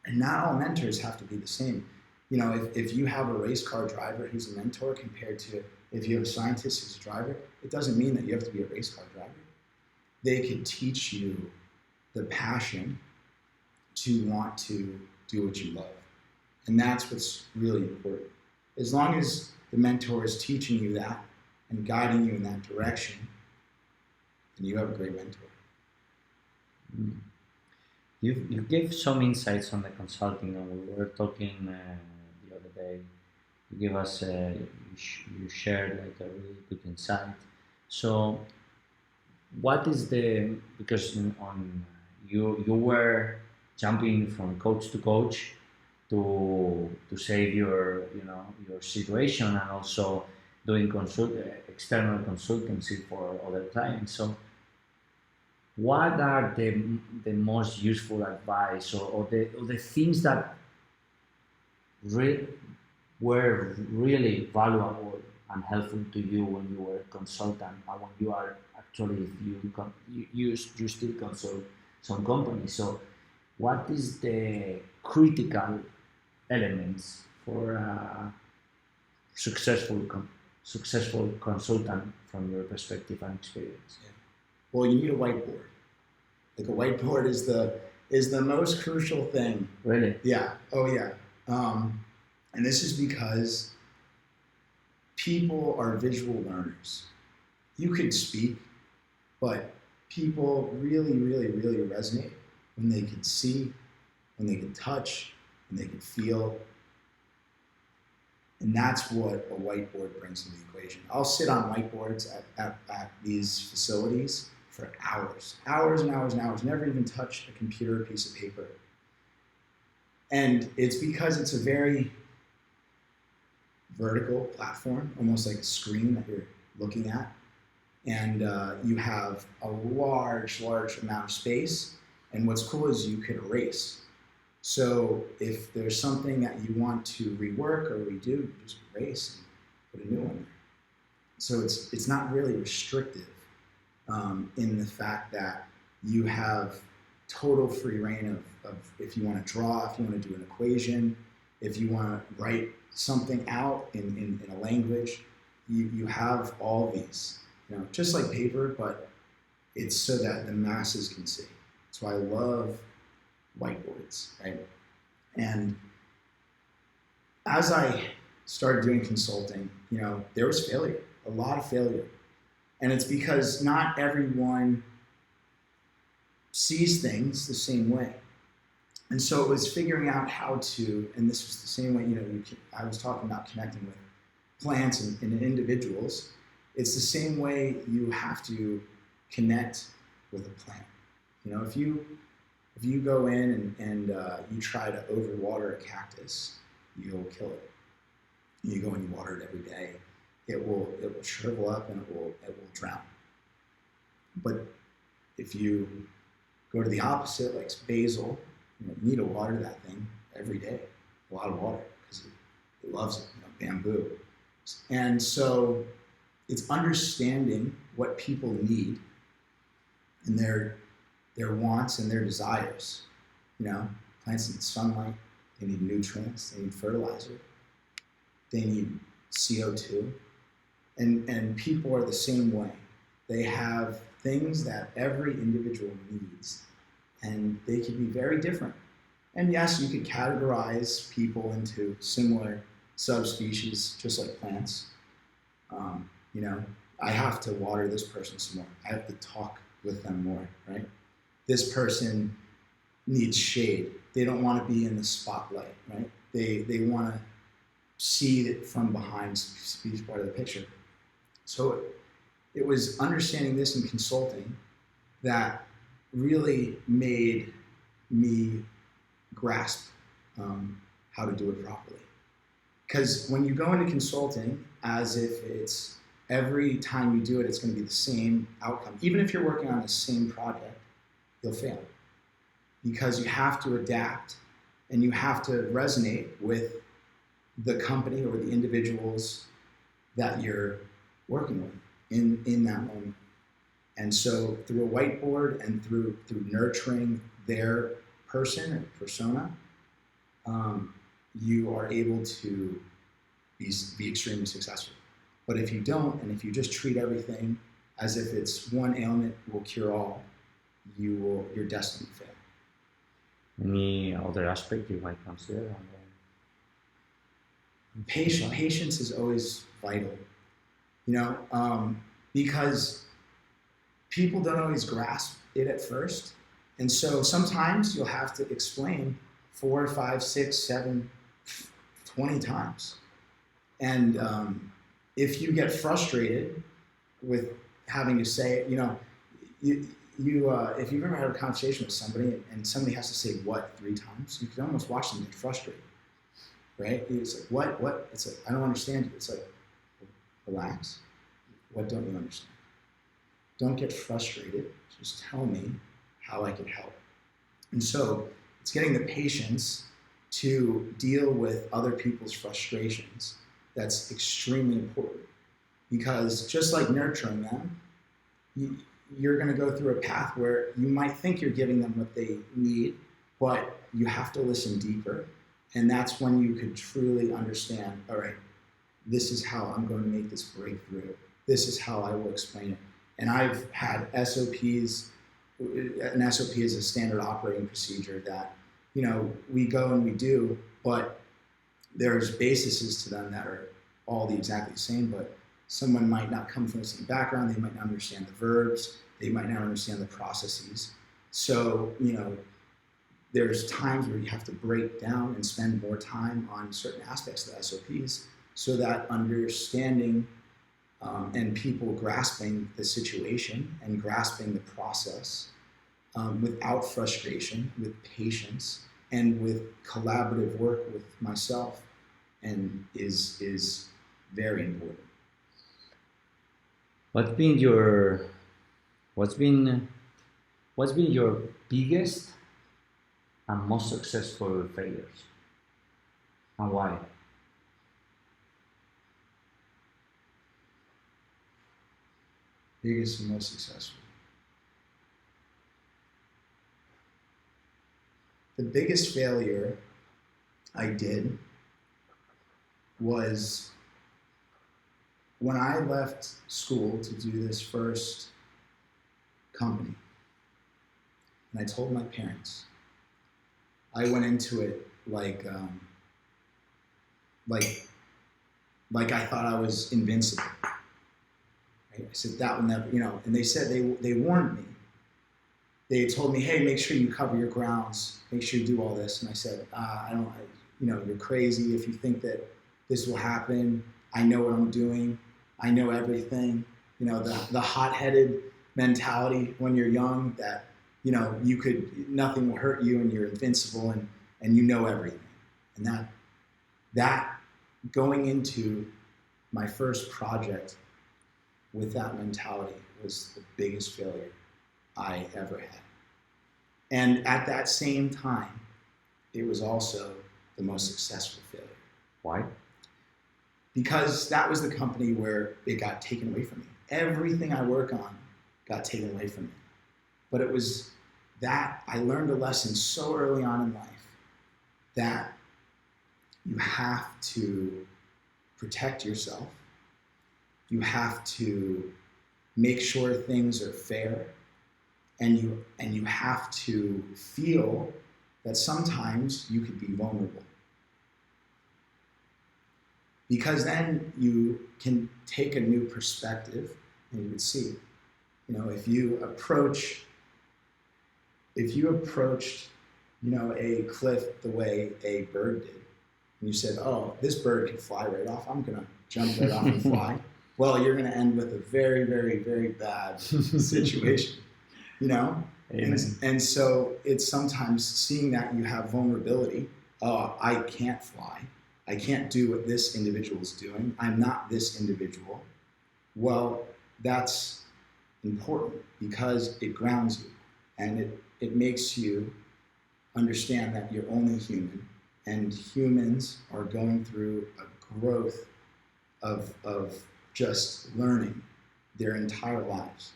And not all mentors have to be the same. If you have a race car driver who's a mentor compared to if you have a scientist who's a driver, it doesn't mean that you have to be a race car driver. They could teach you the passion to want to do what you love. And that's what's really important. As long as the mentor is teaching you that and guiding you in that direction, then you have a great mentor. Mm. You gave some insights on the consulting, and we were talking the other day. You gave us, you shared like a really good insight. So, what is because you were jumping from coach to coach to save your situation, and also doing external consultancy for other clients. So what are the most useful advice or the things that were really valuable and helpful to you when you were a consultant, and when you are actually, you still consult some companies? So what is the critical elements for a successful consultant from your perspective and experience? Yeah. Well, you need a whiteboard. Like a whiteboard is the most crucial thing. Really? Yeah. Oh yeah. And this is because people are visual learners. You could speak, but people really, really, really resonate when they can see, when they can touch, when they can feel. And that's what a whiteboard brings to the equation. I'll sit on whiteboards at these facilities for hours and hours and hours, never even touch a computer or piece of paper. And it's because it's a very vertical platform, almost like a screen that you're looking at. And you have a large amount of space. And what's cool is you could erase. So if there's something that you want to rework or redo, you just erase and put a new one there. So it's not really restrictive in the fact that you have total free reign of if you want to draw, if you want to do an equation, if you want to write something out in a language, you have all these, just like paper, but it's so that the masses can see. That's why I love whiteboards, right? And as I started doing consulting, there was failure, a lot of failure. And it's because not everyone sees things the same way. And so it was figuring out how to, and this was the same way, I was talking about connecting with plants and individuals. It's the same way you have to connect with a plant. If you go in and you try to overwater a cactus, you'll kill it. You go and you water it every day, it will shrivel up and it will drown. But if you go to the opposite, like basil, you need to water that thing every day, a lot of water, because it loves it, bamboo. And so it's understanding what people need and their wants and their desires. Plants need sunlight, they need nutrients, they need fertilizer, they need CO2. And people are the same way. They have things that every individual needs, and they can be very different. And yes, you could categorize people into similar subspecies, just like plants. I have to water this person some more. I have to talk with them more, right? This person needs shade. They don't want to be in the spotlight, right? They want to see it from behind, be part of the picture. So it was understanding this in consulting that really made me grasp how to do it properly. Because when you go into consulting as if it's every time you do it, it's going to be the same outcome. Even if you're working on the same project, you'll fail. Because you have to adapt and you have to resonate with the company or the individuals that you're working with in that moment. And so through a whiteboard and through nurturing their person or persona, you are able to be extremely successful. But if you don't, and if you just treat everything as if it's one ailment will cure all, you're destined to fail. Any other aspect you might consider? Patience is always vital, because people don't always grasp it at first. And so sometimes you'll have to explain 4, 5, 6, 7, 20 times. And if you get frustrated with having to say it, if you've ever had a conversation with somebody and somebody has to say what 3 times, you can almost watch them get frustrated, right? It's like, what? It's like, I don't understand you. It's like, relax. What don't you understand? Don't get frustrated. Just tell me how I can help. And so it's getting the patience to deal with other people's frustrations. That's extremely important, because just like nurturing them, you're going to go through a path where you might think you're giving them what they need, but you have to listen deeper. And that's when you could truly understand, all right, this is how I'm going to make this breakthrough. This is how I will explain it. And I've had SOPs. An SOP is a standard operating procedure that, we go and we do, but there's bases to them that are all exactly the same, but someone might not come from the same background. They might not understand the verbs. They might not understand the processes. So, there's times where you have to break down and spend more time on certain aspects of the SOPs so that understanding and people grasping the situation and grasping the process without frustration, with patience, and with collaborative work with myself, and is very important. What's been your biggest and most successful failures, and why? Biggest and most successful. The biggest failure I did was when I left school to do this first company, and I told my parents, I went into it like I thought I was invincible. Right? I said that will never, and they said they warned me. They told me, hey, make sure you cover your grounds, make sure you do all this. And I said, you're crazy if you think that this will happen. I know what I'm doing. I know everything. The hot-headed mentality when you're young that, nothing will hurt you and you're invincible and you know everything. And that going into my first project with that mentality was the biggest failure I ever had. And at that same time, it was also the most successful failure. Why? Because that was the company where it got taken away from me. Everything I work on got taken away from me. But it was that I learned a lesson so early on in life that you have to protect yourself. You have to make sure things are fair. And you have to feel that sometimes you could be vulnerable. Because then you can take a new perspective and you can see, if you approached, a cliff the way a bird did, and you said, oh, this bird can fly right off, I'm gonna jump right off and fly. Well, you're gonna end with a very, very, very bad situation, And so it's sometimes seeing that you have vulnerability. Oh, I can't fly. I can't do what this individual is doing. I'm not this individual. Well, that's important because it grounds you and it makes you understand that you're only human and humans are going through a growth of just learning their entire lives.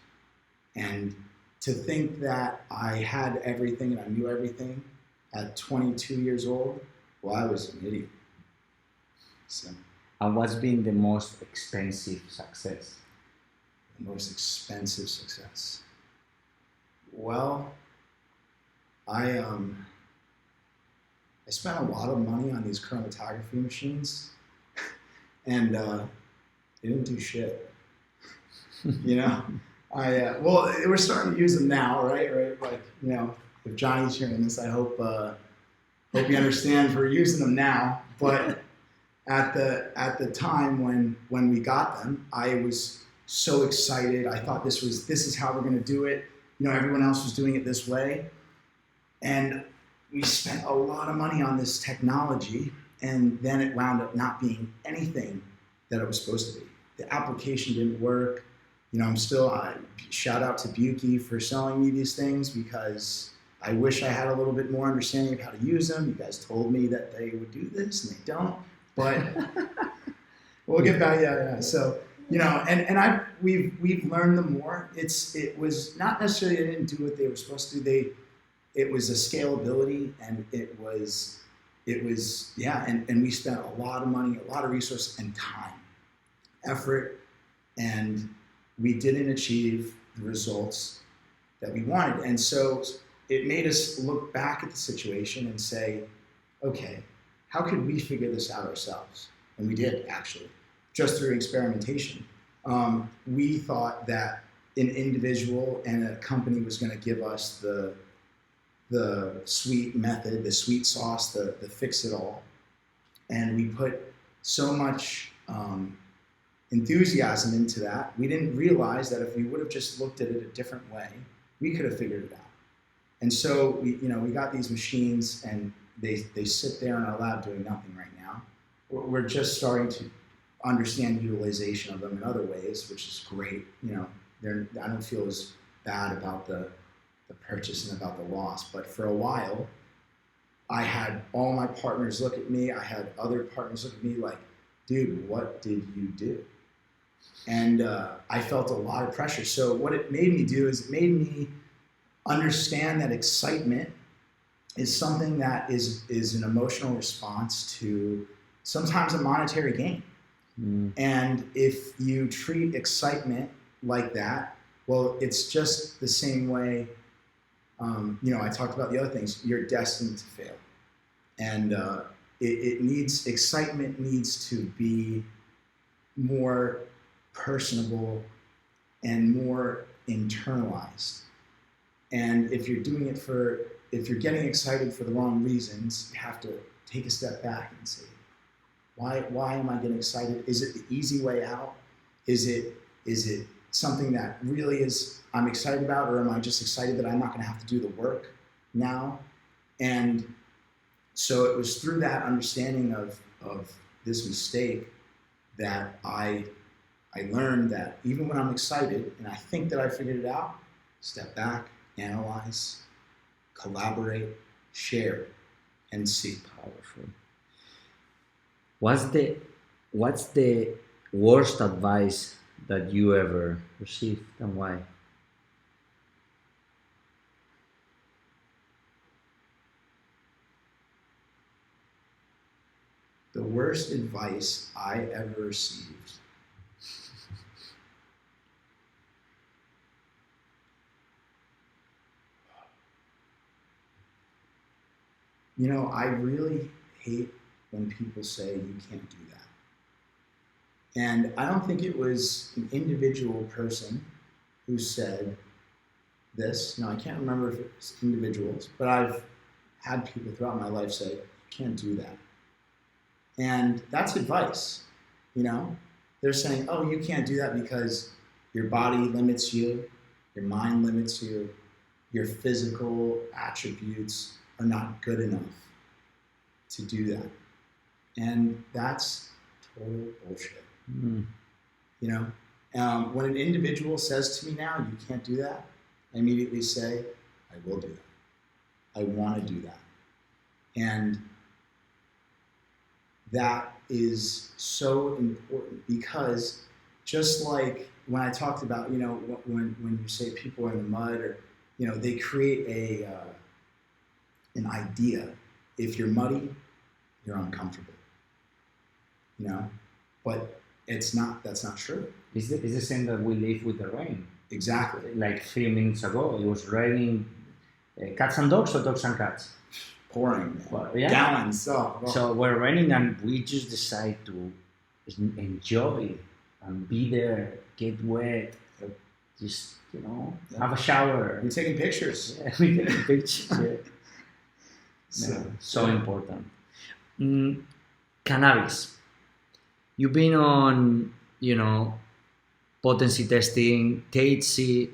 And to think that I had everything and I knew everything at 22 years old, well, I was an idiot. So, and what's been the most expensive success? The most expensive success. Well, I spent a lot of money on these chromatography machines, and they didn't do shit. We're starting to use them now, right? Like, if Johnny's hearing this, I hope you understand we're using them now. But at the time when we got them, I was so excited. I thought this is how we're going to do it. Everyone else was doing it this way, and we spent a lot of money on this technology, and then it wound up not being anything that it was supposed to be. The application didn't work. Shout out to Buki for selling me these things because I wish I had a little bit more understanding of how to use them. You guys told me that they would do this and they don't, but we'll get back. Yeah. So, we've learned them more. It was not necessarily they didn't do what they were supposed to do. It was a scalability and it was and we spent a lot of money, a lot of resources and time, effort, and we didn't achieve the results that we wanted. And so it made us look back at the situation and say, okay, how could we figure this out ourselves? And we did, actually, just through experimentation. We thought that an individual and a company was going to give us the sweet method, the sweet sauce, the fix-it-all. And we put so much enthusiasm into that. We didn't realize that if we would have just looked at it a different way, we could have figured it out. And so we got these machines and they sit there in our lab doing nothing right now. We're just starting to understand utilization of them in other ways, which is great. I don't feel as bad about the purchase and about the loss. But for a while, I had all my partners look at me. I had other partners look at me like, dude, what did you do? And I felt a lot of pressure. So what it made me do is it made me understand that excitement is something that is an emotional response to sometimes a monetary gain. And if you treat excitement like that, well, it's just the same way, I talked about the other things, you're destined to fail. And excitement needs to be more personable and more internalized. And if you're getting excited for the wrong reasons, you have to take a step back and say, why am I getting excited? Is it the easy way out? Is it something that really is I'm excited about, or am I just excited that I'm not going to have to do the work now? And so it was through that understanding of this mistake that I learned that even when I'm excited and I think that I figured it out, step back, analyze, collaborate, share, and see. Powerful. What's the worst advice that you ever received, and why? The worst advice I ever received. I really hate when people say you can't do that. And I don't think it was an individual person who said this. I can't remember if it was individuals, but I've had people throughout my life say, you can't do that. And that's advice, They're saying, oh, you can't do that because your body limits you, your mind limits you, your physical attributes are not good enough to do that. And that's total bullshit. When an individual says to me now, you can't do that, I immediately say, I will do that. I want to do that. And that is so important, because just like when I talked about, when you say people are in the mud, or, they create an idea. If you're muddy, you're uncomfortable, but that's not true. It's the same that we live with the rain. Exactly. Like 3 minutes ago, it was raining cats and dogs, or dogs and cats? Pouring, well, yeah. Gallons. So we're raining, and we just decide to enjoy and be there, get wet, just have a shower. We're taking pictures. Yeah, we're taking pictures. Yeah. So important. Cannabis. You've been on, potency testing, THC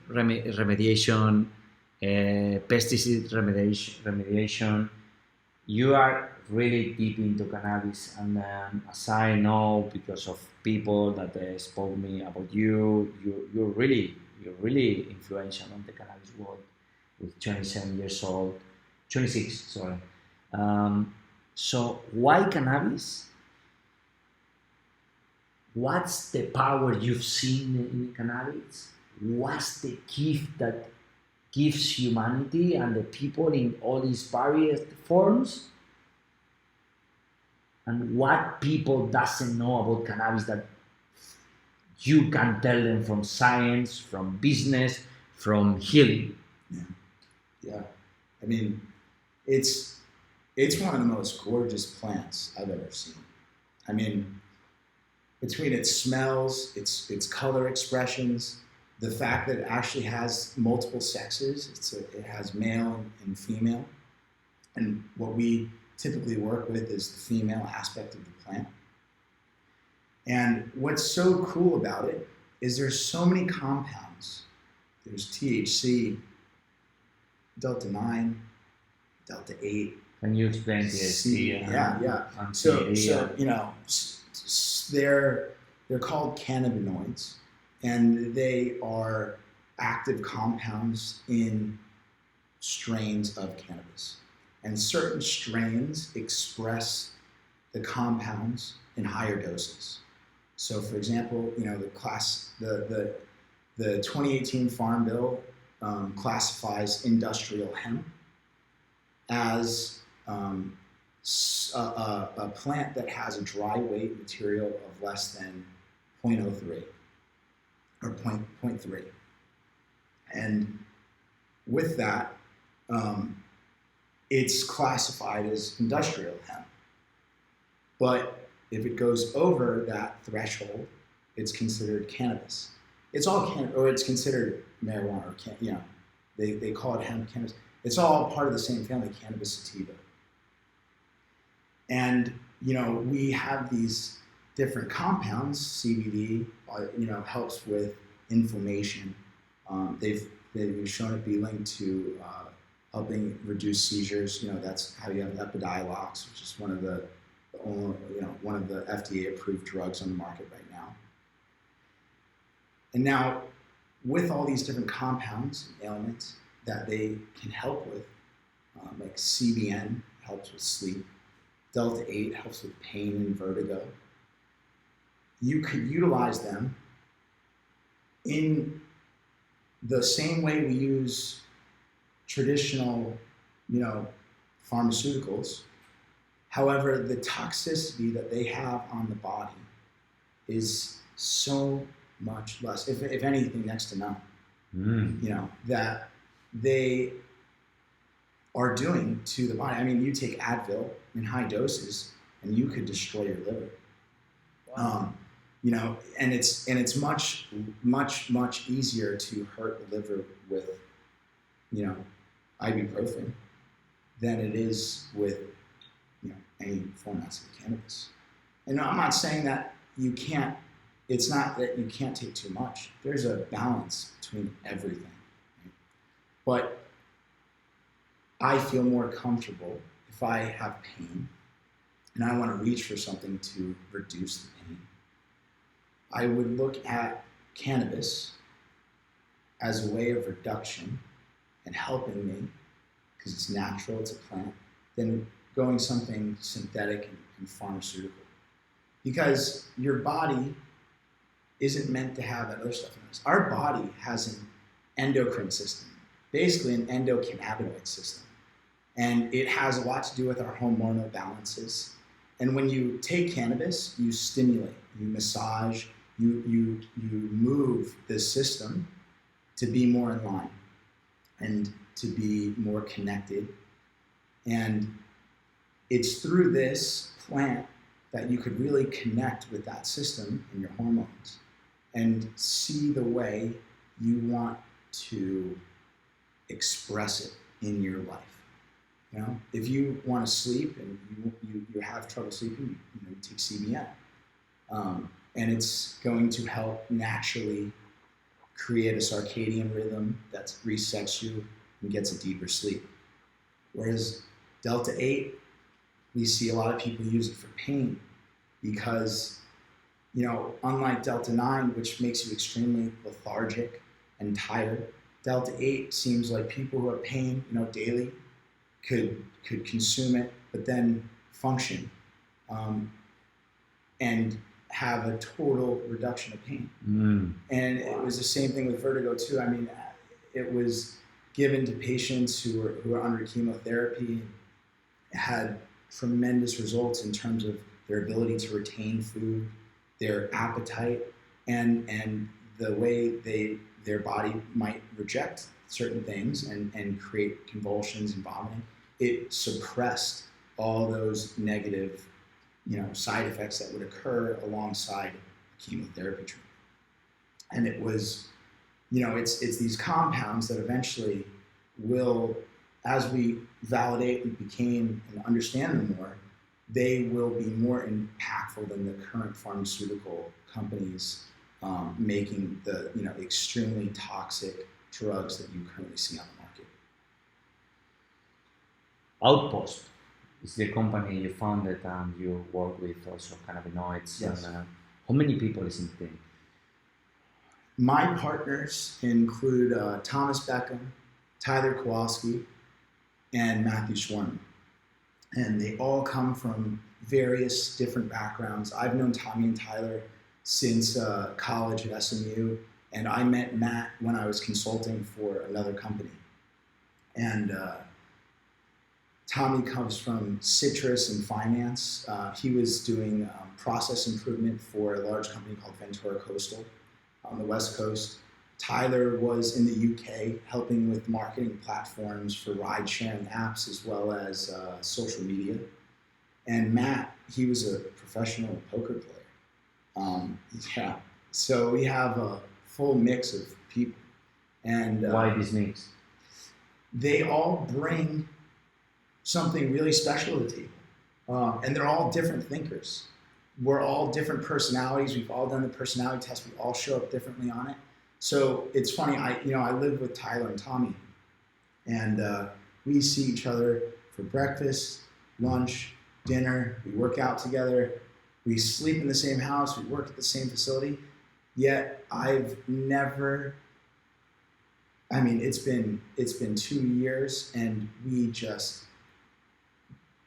remediation, pesticide remediation. You are really deep into cannabis, and as I know, because of people that spoke me about you're really influential on the cannabis world. With 26, sorry. So why cannabis? What's the power you've seen in cannabis? What's the gift that gives humanity and the people in all these various forms? And what people doesn't know about cannabis that you can tell them from science, from business, from healing? Yeah. I mean, it's one of the most gorgeous plants I've ever seen. I mean, between its smells, its color expressions, the fact that it actually has multiple sexes, it has male and female, and what we typically work with is the female aspect of the plant. And what's so cool about it is there's so many compounds. There's THC, Delta 9, Delta 8. Can you explain THC? Yeah. So they're called cannabinoids, and they are active compounds in strains of cannabis. And certain strains express the compounds in higher doses. So, for example, the 2018 Farm Bill classifies industrial hemp as a plant that has a dry weight material of less than 0.03 or 0.3. And with that, it's classified as industrial hemp. But if it goes over that threshold, it's considered cannabis. It's all or it's considered marijuana, or they call it hemp cannabis. It's all part of the same family, cannabis sativa. And we have these different compounds. CBD, helps with inflammation. They've shown it be linked to helping reduce seizures. That's how you have Epidiolex, which is one of the FDA-approved drugs on the market right now. And now, with all these different compounds and ailments that they can help with, like CBN helps with sleep, Delta-8 helps with pain and vertigo, you could utilize them in the same way we use traditional, pharmaceuticals. However, the toxicity that they have on the body is so much less, if anything, next to none. That they are doing to the body. I mean, you take Advil in high doses, and you could destroy your liver. Wow. And it's much easier to hurt the liver with, ibuprofen than it is with, any formats of cannabis. And I'm not saying that you can't. It's not that you can't take too much. There's a balance between everything. Right? But I feel more comfortable if I have pain and I want to reach for something to reduce the pain. I would look at cannabis as a way of reduction and helping me, because it's natural, it's a plant, than going something synthetic and pharmaceutical. Because your body isn't meant to have that other stuff in us. Our body has an endocrine system, basically an endocannabinoid system. And it has a lot to do with our hormonal balances. And when you take cannabis, you stimulate, you massage, you move the system to be more in line and to be more connected. And it's through this plant that you could really connect with that system and your hormones and see the way you want to express it in your life. If you want to sleep and you have trouble sleeping, you take CBN. And it's going to help naturally create a circadian rhythm that resets you and gets a deeper sleep. Whereas Delta-8, we see a lot of people use it for pain because, unlike Delta-9, which makes you extremely lethargic and tired, Delta-8 seems like people who have pain, daily could consume it, but then function and have a total reduction of pain. And it was the same thing with vertigo too. I mean, it was given to patients who were under chemotherapy and had tremendous results in terms of their ability to retain food, their appetite, and the way their body might reject certain things and create convulsions and vomiting. It suppressed all those negative, side effects that would occur alongside chemotherapy treatment. And it was, it's these compounds that eventually will, as we validate and understand them more, they will be more impactful than the current pharmaceutical companies making the extremely toxic drugs that you currently see on the market. Outpost is the company you founded and you work with also Cannabinoids. Yes. And, how many people is in the team? My partners include Thomas Beckham, Tyler Kowalski, and Matthew Schwarman. And they all come from various different backgrounds. I've known Tommy and Tyler since college at SMU, and I met Matt when I was consulting for another company. And Tommy comes from citrus and finance. He was doing process improvement for a large company called Ventura Coastal on the West Coast. Tyler was in the UK helping with marketing platforms for ride-sharing apps as well as social media. And Matt, he was a professional poker player. Yeah, so we have a full mix of people. And why this mix? They all bring something really special to the table. And they're all different thinkers. We're all different personalities. We've all done the personality test. We all show up differently on it. So it's funny, I live with Tyler and Tommy, and we see each other for breakfast, lunch, dinner. We work out together. We sleep in the same house. We work at the same facility. Yet I've never. I mean, it's been 2 years, and we just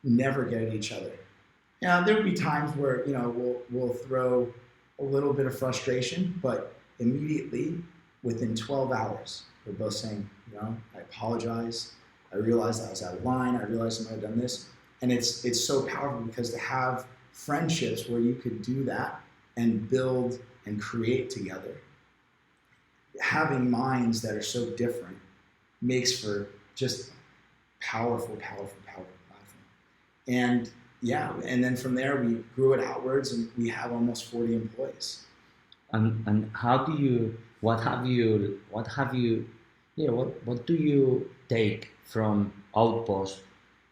never get at each other. Now there'll be times where we'll throw a little bit of frustration, but immediately within 12 hours, we're both saying, I apologize. I realized I was out of line. I realized I might have done this, and it's so powerful because to have friendships where you could do that and build and create together. Having minds that are so different makes for just powerful platform. And yeah, and then from there we grew it outwards, and we have almost 40 employees. And what do you take from Outpost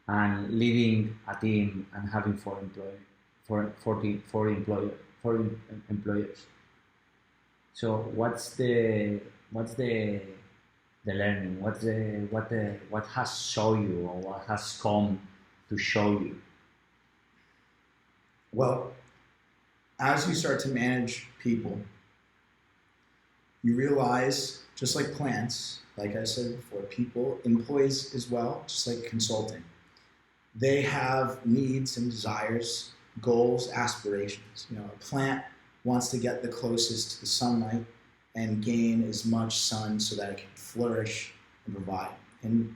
and leading a team and having 4 employers? So what's the learning? What has shown you, or what has come to show you? Well, as you start to manage people, you realize, just like plants, like I said before, people, employees as well, just like consulting, they have needs and desires, goals, aspirations. A plant wants to get the closest to the sunlight and gain as much sun so that it can flourish and provide. And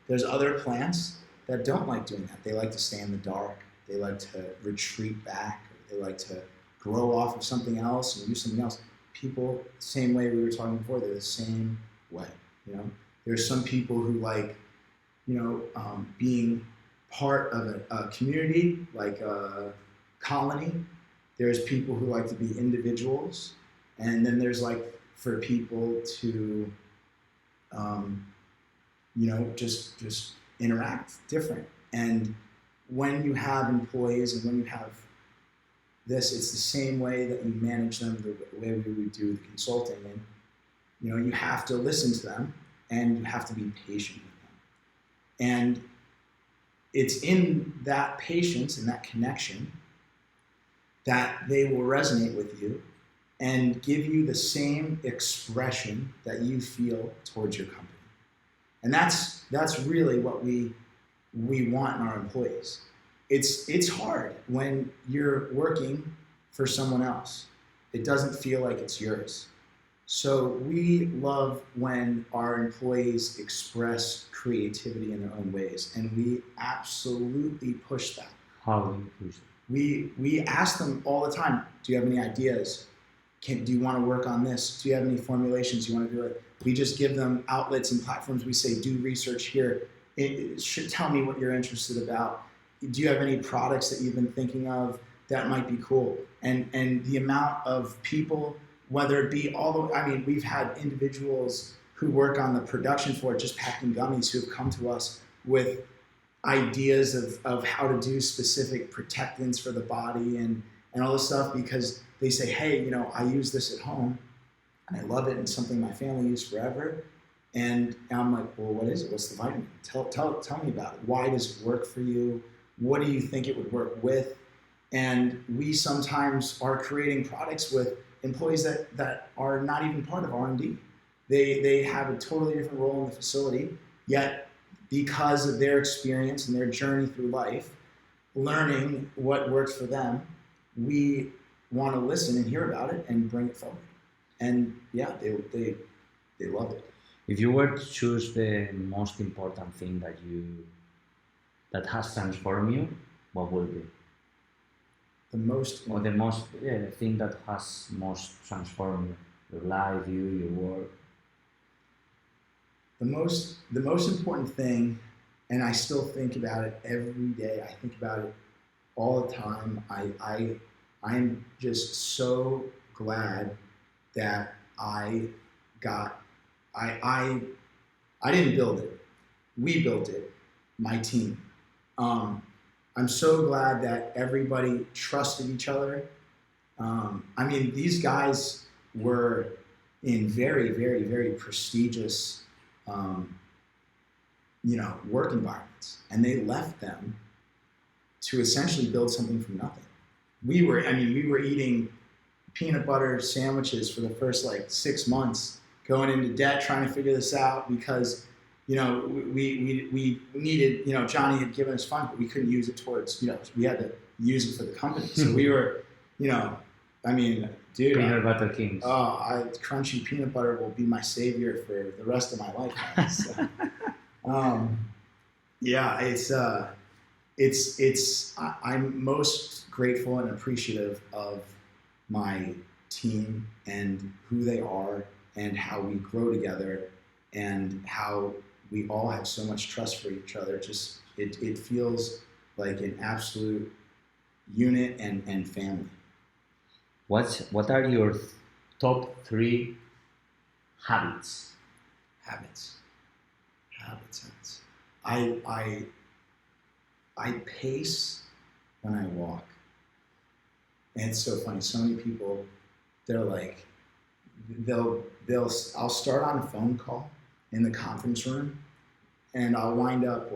there's other plants that don't like doing that. They like to stay in the dark. They like to retreat back. They like to grow off of something else and do something else. People, same way we were talking before, they're the same way. There's some people who like, being part of a community, like a colony. There's people who like to be individuals, and then there's like for people to, just interact different. And when you have employees and when you have this, it's the same way that you manage them, the way we would do the consulting. And you have to listen to them, and you have to be patient with them. And it's in that patience and that connection that they will resonate with you and give you the same expression that you feel towards your company. And that's really what we want in our employees. It's hard when you're working for someone else. It doesn't feel like it's yours. So we love when our employees express creativity in their own ways, and we absolutely push that. How do you push it? We ask them all the time, do you have any ideas? Do you want to work on this? Do you have any formulations you want to do it? We just give them outlets and platforms. We say, do research here. It should tell me what you're interested about. Do you have any products that you've been thinking of that might be cool? And the amount of people, whether it be we've had individuals who work on the production floor just packing gummies who have come to us with ideas of how to do specific protectants for the body and all this stuff, because they say, hey, I use this at home and I love it, and it's something my family used forever. And I'm like, well, what is it? What's the vitamin? Tell me about it. Why does it work for you? What do you think it would work with? And we sometimes are creating products with employees that are not even part of R&D. They have a totally different role in the facility, yet because of their experience and their journey through life, learning what works for them, we want to listen and hear about it and bring it forward. And yeah, they love it. If you were to choose the most important thing that you that has transformed you, what will be? The most Or the most, the thing that has most transformed your life, you, your work? the most important thing, and I still think about it every day. I think about it all the time. I'm just so glad that I didn't build it. We built it, my team. I'm so glad that everybody trusted each other. I mean, these guys were in very, very, very prestigious, work environments, and they left them to essentially build something from nothing. We were eating peanut butter sandwiches for the first 6 months, going into debt, trying to figure this out because, we needed, Johnny had given us funds, but we couldn't use it towards, we had to use it for the company. So we were, dude. Peanut butter kings. Crunchy peanut butter will be my savior for the rest of my life. So, I'm most grateful and appreciative of my team and who they are and how we grow together and how we all have so much trust for each other. Just it feels like an absolute unit and family. What are your top 3 habits? Habits. I pace when I walk. And it's so funny. So many people, they're like, I'll start on a phone call in the conference room, and I'll wind up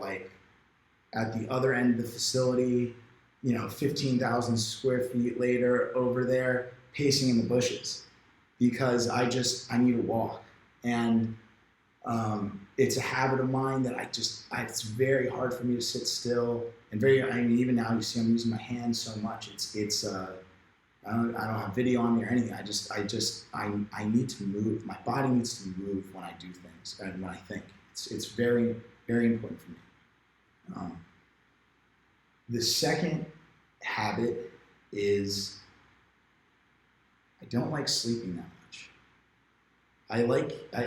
at the other end of the facility, 15,000 square feet later over there, pacing in the bushes because I need to walk. And it's a habit of mine that it's very hard for me to sit still and even now you see I'm using my hands so much. I don't have video on me or anything. I need to move. My body needs to move when I do things and when I think. It's very, very important for me. The second habit is I don't like sleeping that much. I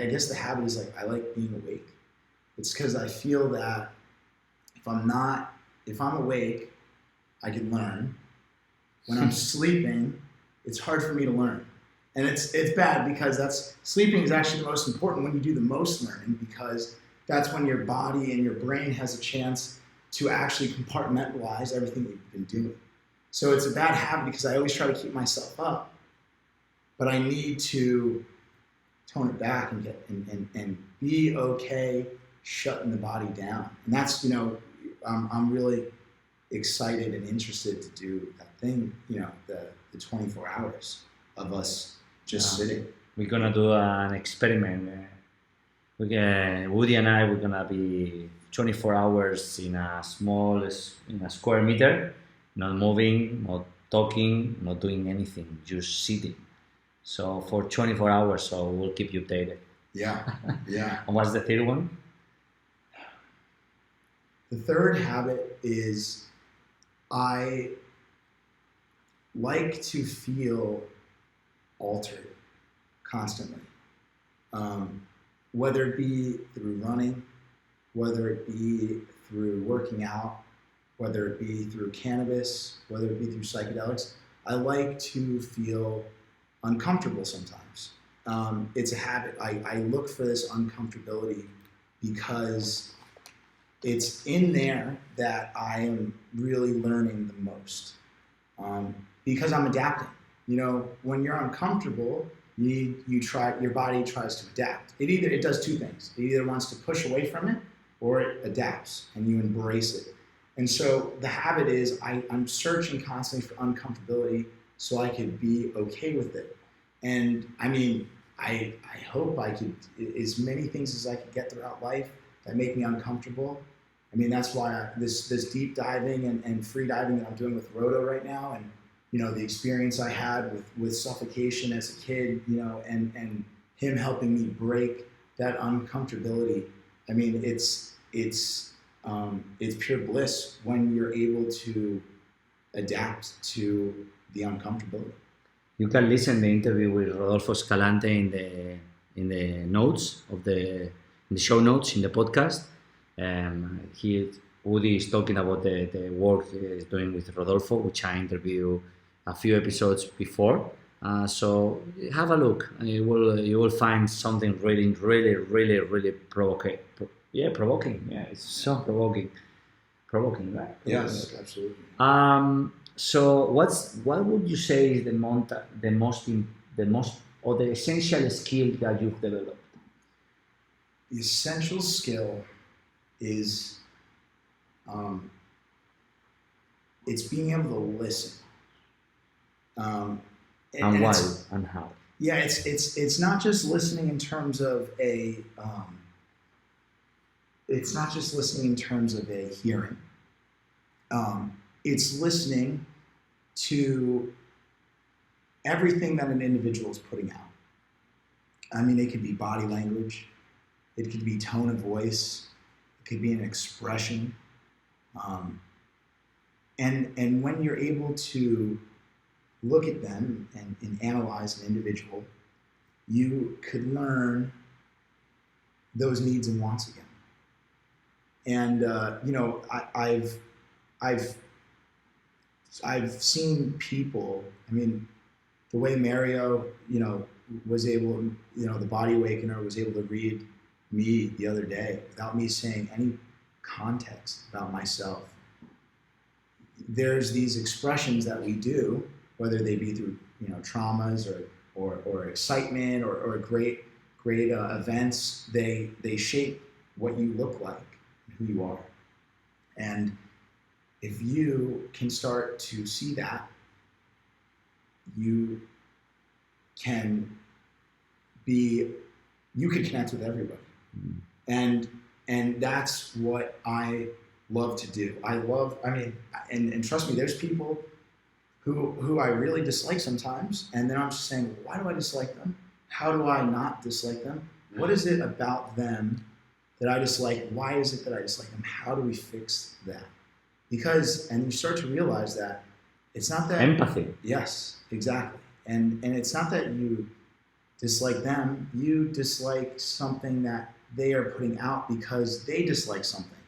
guess the habit is I like being awake. It's because I feel that if I'm awake, I can learn. When I'm sleeping, it's hard for me to learn. And it's bad because sleeping is actually the most important when you do the most learning because that's when your body and your brain has a chance to actually compartmentalize everything you've been doing. So it's a bad habit because I always try to keep myself up, but I need to tone it back and be okay shutting the body down. And that's, I'm really excited and interested to do that thing, the 24 hours of us just sitting. We're gonna do an experiment. Woody and I, we're gonna be 24 hours in a square meter, not moving, not talking, not doing anything, just sitting. So for 24 hours, so we'll keep you updated. Yeah. And what's the third one? The third habit is I like to feel altered constantly, whether it be through running, whether it be through working out, whether it be through cannabis, whether it be through psychedelics. I like to feel uncomfortable sometimes. It's a habit. I look for this uncomfortability because it's in there that I am really learning the most. Because I'm adapting. When you're uncomfortable, your body tries to adapt. It does two things. It either wants to push away from it or it adapts and you embrace it. And so the habit is I'm searching constantly for uncomfortability so I could be okay with it. And I hope I could, as many things as I could get throughout life that make me uncomfortable. That's why this deep diving and free diving that I'm doing with Roto right now, and the experience I had with suffocation as a kid, and him helping me break that uncomfortability. It's it's pure bliss when you're able to adapt to the uncomfortability. You can listen the interview with Rodolfo Escalante in the notes of in the show notes in the podcast. Woody is talking about the work he's doing with Rodolfo, which I interviewed a few episodes before. So have a look, and you will find something really provoking. Yeah, it's so provoking, right? Yes, absolutely. So what would you say is the most or the essential skill that you've developed? The essential skill is it's being able to listen. And why and how? Yeah, it's not just listening in terms of a it's not just listening in terms of a hearing. It's listening to everything that an individual is putting out. I mean, it could be body language, it could be tone of voice, it could be an expression, and when you're able to look at them and analyze an individual, you could learn those needs and wants again. And I've seen people. I mean, the way Mario, was able, the Body Awakener was able to read me the other day without me saying any context about myself. There's these expressions that we do, whether they be through traumas or excitement or great events. They shape what you look like, who you are, and if you can start to see that, you can connect with everybody. And that's what I love to do. And trust me, there's people who I really dislike sometimes, and then I'm just saying, why do I dislike them? How do I not dislike them? What is it about them that I dislike? Why is it that I dislike them? How do we fix that? And you start to realize that it's not that empathy. Yes, exactly. And it's not that you dislike them, you dislike something that they are putting out because they dislike something.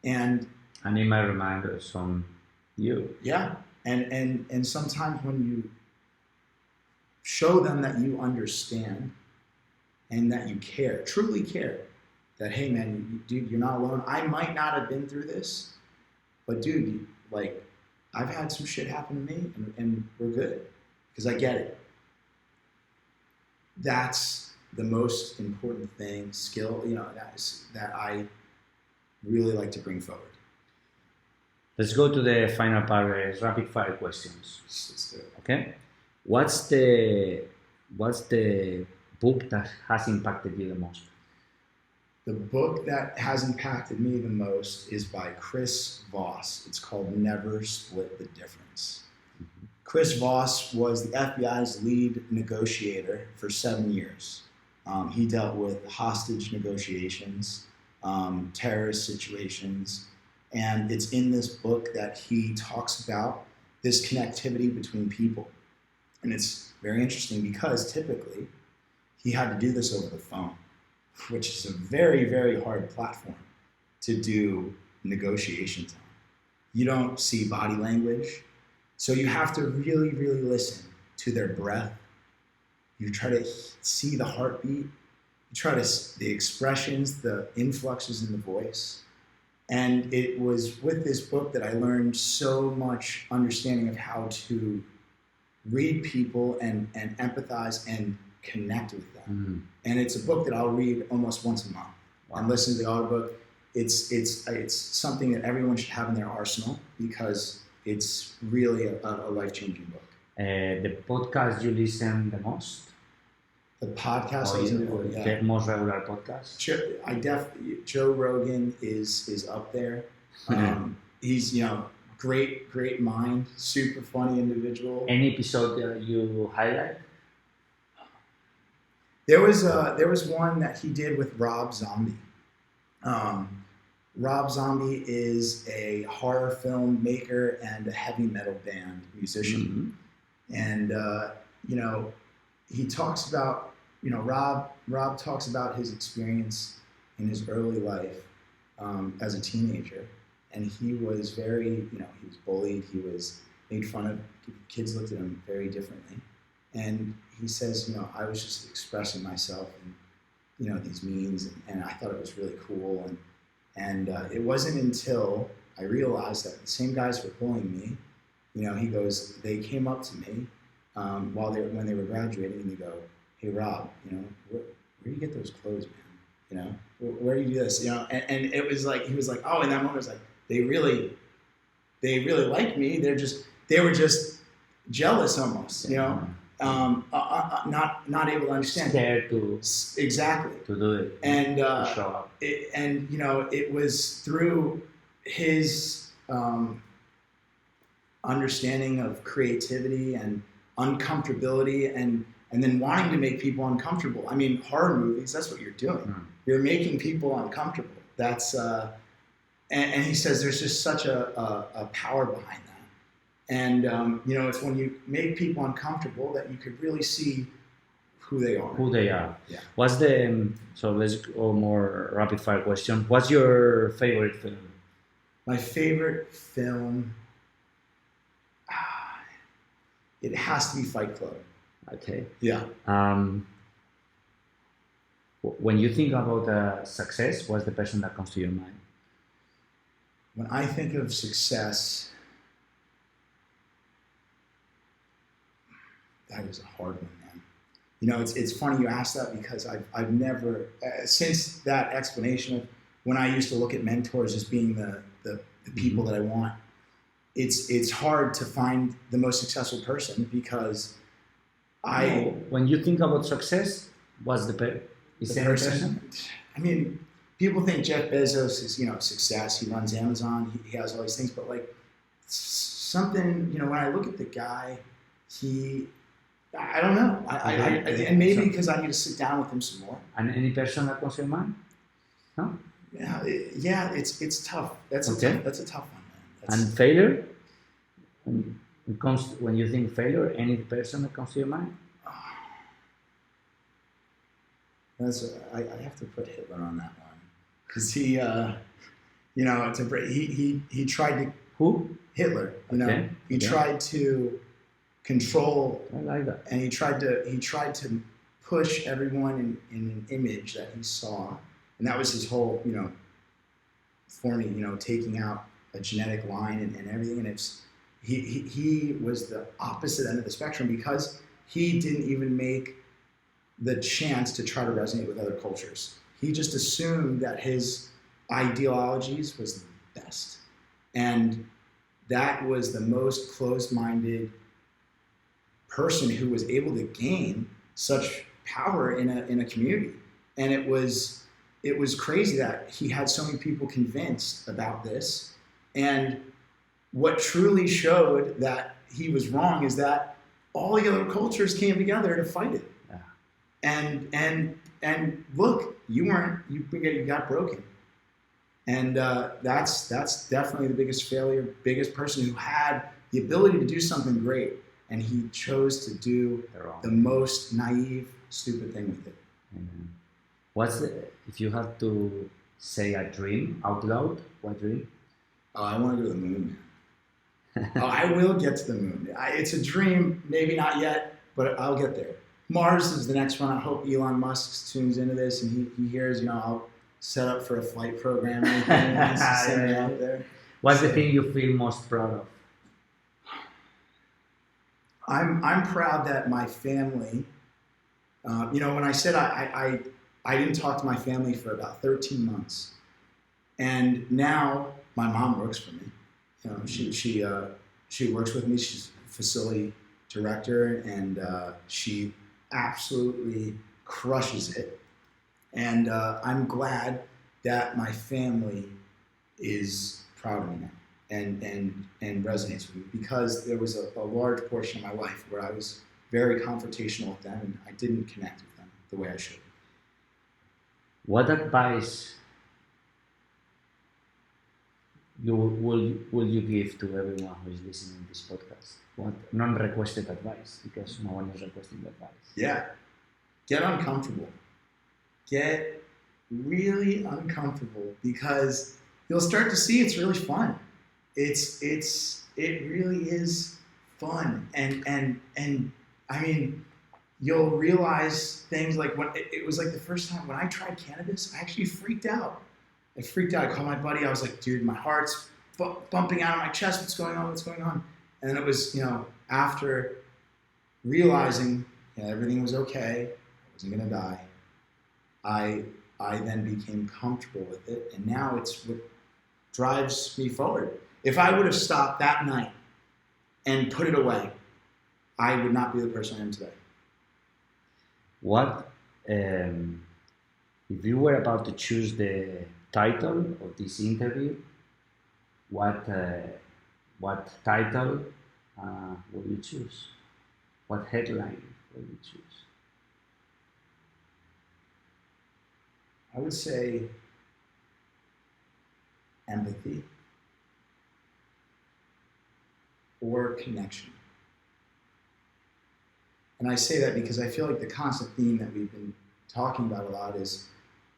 And it might remind us on you. Yeah. And sometimes when you show them that you understand and that you care, truly care, that, hey man, dude, you're not alone. I might not have been through this, but dude, I've had some shit happen to me and we're good because I get it. That's the most important skill, that I really like to bring forward. Let's go to the final part, rapid fire questions. Let's do it. Okay. What's the book that has impacted you the most? The book that has impacted me the most is by Chris Voss. It's called Never Split the Difference. Mm-hmm. Chris Voss was the FBI's lead negotiator for 7 years. He dealt with hostage negotiations, terrorist situations, and it's in this book that he talks about this connectivity between people. And it's very interesting because typically he had to do this over the phone, which is a very, very hard platform to do negotiations on. You don't see body language, so you have to really, really listen to their breath. You try to see the heartbeat. You try to the expressions, the influxes in the voice. And it was with this book that I learned so much understanding of how to read people and empathize and connect with them. Mm-hmm. And it's a book that I'll read almost once a month. Wow. I'm listening to the audiobook. It's something that everyone should have in their arsenal because it's really a life-changing book. The podcast you listen the most? The podcast I listen to, the most regular podcast? Joe Rogan is up there. He's great mind, super funny individual. Any episode that you highlight? There was one that he did with Rob Zombie. Rob Zombie is a horror film maker and a heavy metal band musician. And, he talks about, Rob talks about his experience in his early life as a teenager. And he was very, he was bullied, he was made fun of, kids looked at him very differently. And he says, I was just expressing myself in, these means, and I thought it was really cool. And it wasn't until I realized that the same guys who were bullying me, he goes, they came up to me when they were graduating, and they go, hey, Rob, where do you get those clothes, man? Where do you do this? And it was like, he was like, oh, in that moment, it was like, they really like me. They were just jealous almost, not able to understand. Scared to exactly to do it and to show up. It was through his understanding of creativity and uncomfortability and then wanting to make people uncomfortable. I mean, horror movies, that's what you're doing. You're making people uncomfortable. That's and he says there's just such a power behind that. And, it's when you make people uncomfortable that you could really see who they are. Who they are. Yeah. What's the, so let's go more rapid fire question. What's your favorite film? My favorite film, it has to be Fight Club. Okay. Yeah. When you think about success, what's the person that comes to your mind? When I think of success, that is a hard one, man. It's funny you ask that because I've never, since that explanation of when I used to look at mentors as being the people that I want, it's hard to find the most successful person because when you think about success, what's the person? I mean, people think Jeff Bezos is, success. He runs Amazon. He has all these things, but like something, when I look at the guy, I don't know. And maybe because I need to sit down with him some more. And any person that comes to your mind? No? Yeah, it's tough. That's a tough one, man. And failure? When you think failure, any person that comes to your mind? I have to put Hitler on that one because he tried to. Who? Hitler. He tried to control. I like that. And he tried to push everyone in an image that he saw, and that was his whole forming taking out a genetic line and everything. And he was the opposite end of the spectrum because he didn't even make the chance to try to resonate with other cultures. He just assumed that his ideologies was the best, and that was the most closed-minded person who was able to gain such power in a community. And it was crazy that he had so many people convinced about this. And what truly showed that he was wrong is that all the other cultures came together to fight it. Yeah. And look, you got broken. And that's definitely the biggest failure, biggest person who had the ability to do something great. And he chose to do the most naive, stupid thing with it. Mm-hmm. If you have to say a dream out loud, what dream? I want to go to the moon. I will get to the moon. It's a dream, maybe not yet, but I'll get there. Mars is the next one. I hope Elon Musk tunes into this and he hears, I'll set up for a flight program and he wants to send me out there. What's the thing you feel most proud of? I'm proud that my family, when I said I didn't talk to my family for about 13 months, and now my mom works for me. She works with me. She's a facility director, and she absolutely crushes it. And I'm glad that my family is proud of me now. And resonates with me because there was a large portion of my life where I was very confrontational with them and I didn't connect with them the way I should. What advice will you give to everyone who is listening to this podcast? What non-requested advice, because no one is requesting advice. Yeah. Get uncomfortable. Get really uncomfortable, because you'll start to see it's really fun. It really is fun, and I mean, you'll realize things like when it was like the first time when I tried cannabis, I actually freaked out. I freaked out. I called my buddy. I was like, dude, my heart's bumping out of my chest. What's going on? What's going on? And then it was, after realizing everything was okay, I wasn't gonna die, I then became comfortable with it, and now it's what drives me forward. If I would have stopped that night and put it away, I would not be the person I am today. What if you were about to choose the title of this interview? What title will you choose? What headline will you choose? I would say empathy or connection. And I say that because I feel like the constant theme that we've been talking about a lot is,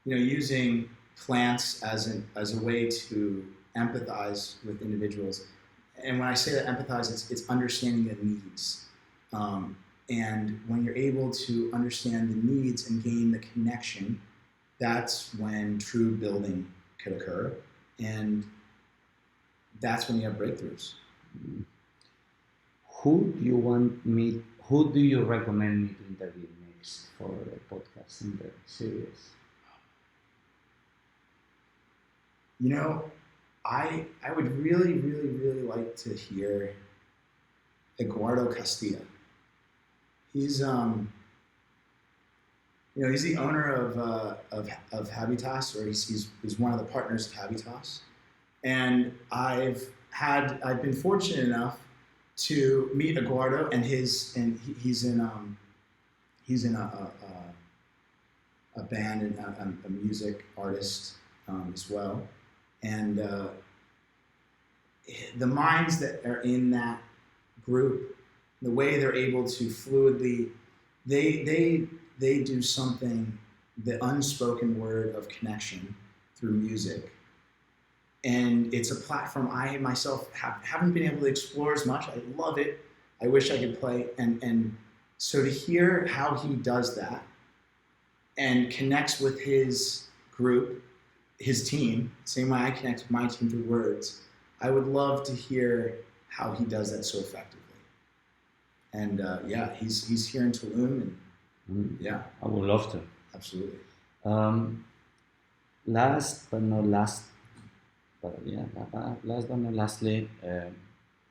using plants as a way to empathize with individuals. And when I say that empathize, it's understanding the needs. And when you're able to understand the needs and gain the connection, that's when true building could occur. And that's when you have breakthroughs. Who do you recommend me to interview next for the podcast in the series? I would really, really, really like to hear Eduardo Castilla. He's he's the owner of Habitas, or he's one of the partners of Habitas, and I've been fortunate enough to meet Eduardo, and he's in a band and a music artist as well, and the minds that are in that group, the way they're able to fluidly, they do something, the unspoken word of connection through music. And it's a platform I myself haven't been able to explore as much. I love it. I wish I could play. And so to hear how he does that and connects with his group, his team, same way I connect with my team through words, I would love to hear how he does that so effectively. And he's here in Tulum, and I would love to. Absolutely. Last but not lastly,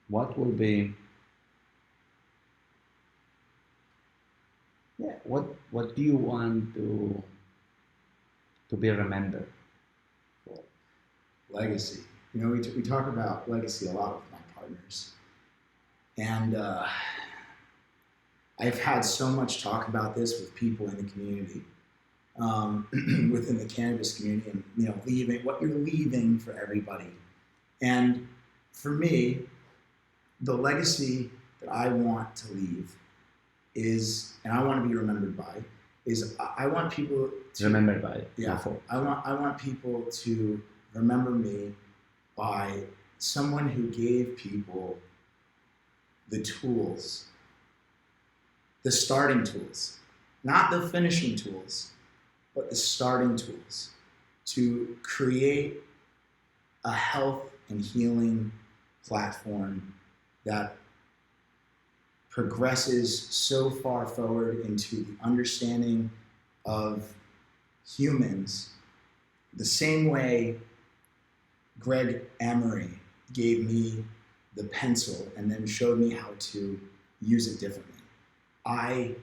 what will be? What do you want to be remembered for? Legacy. We talk about legacy a lot with my partners, and I've had so much talk about this with people in the community, within the cannabis community, and leaving what you're leaving for everybody. And for me, the legacy that I want to leave is, and I want to be remembered by, is I want people to remembered by. Yeah, I want people to remember me by someone who gave people the tools, the starting tools, not the finishing tools, but the starting tools to create a health and healing platform that progresses so far forward into the understanding of humans the same way Greg Amory gave me the pencil and then showed me how to use it differently. I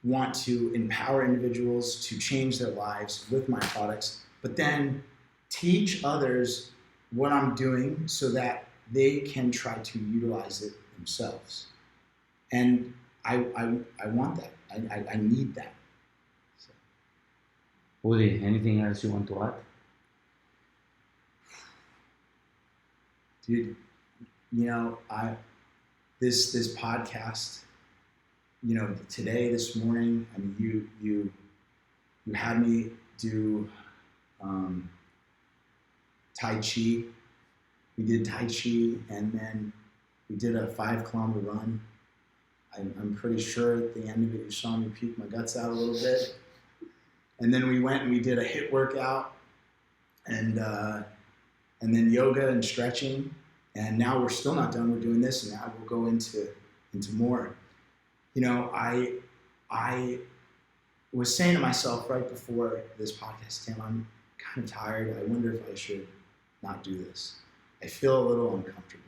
want to empower individuals to change their lives with my products, but then teach others what I'm doing so that they can try to utilize it themselves. And I want that. I need that. So. Udi, anything else you want to add? dude, this podcast, today, this morning, I mean, you had me do Tai Chi. We did Tai Chi, and then we did a 5-kilometer run. I'm pretty sure at the end of it, you saw me puke my guts out a little bit. And then we went and we did a HIIT workout, and then yoga and stretching. And now we're still not done. We're doing this, and now we'll go into more. I was saying to myself right before this podcast, Tim, I'm kind of tired. I wonder if I should not do this. I feel a little uncomfortable.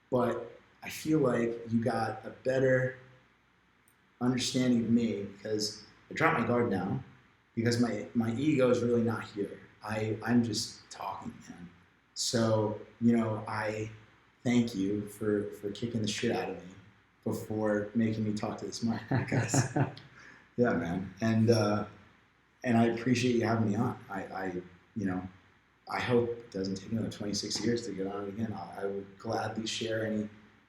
But I feel like you got a better understanding of me because I dropped my guard down because my ego is really not here. I'm just talking, man. So, I thank you for kicking the shit out of me before making me talk to this mic because, yeah, man. And I appreciate you having me on. I hope it doesn't take another 26 years to get on it again. I would gladly share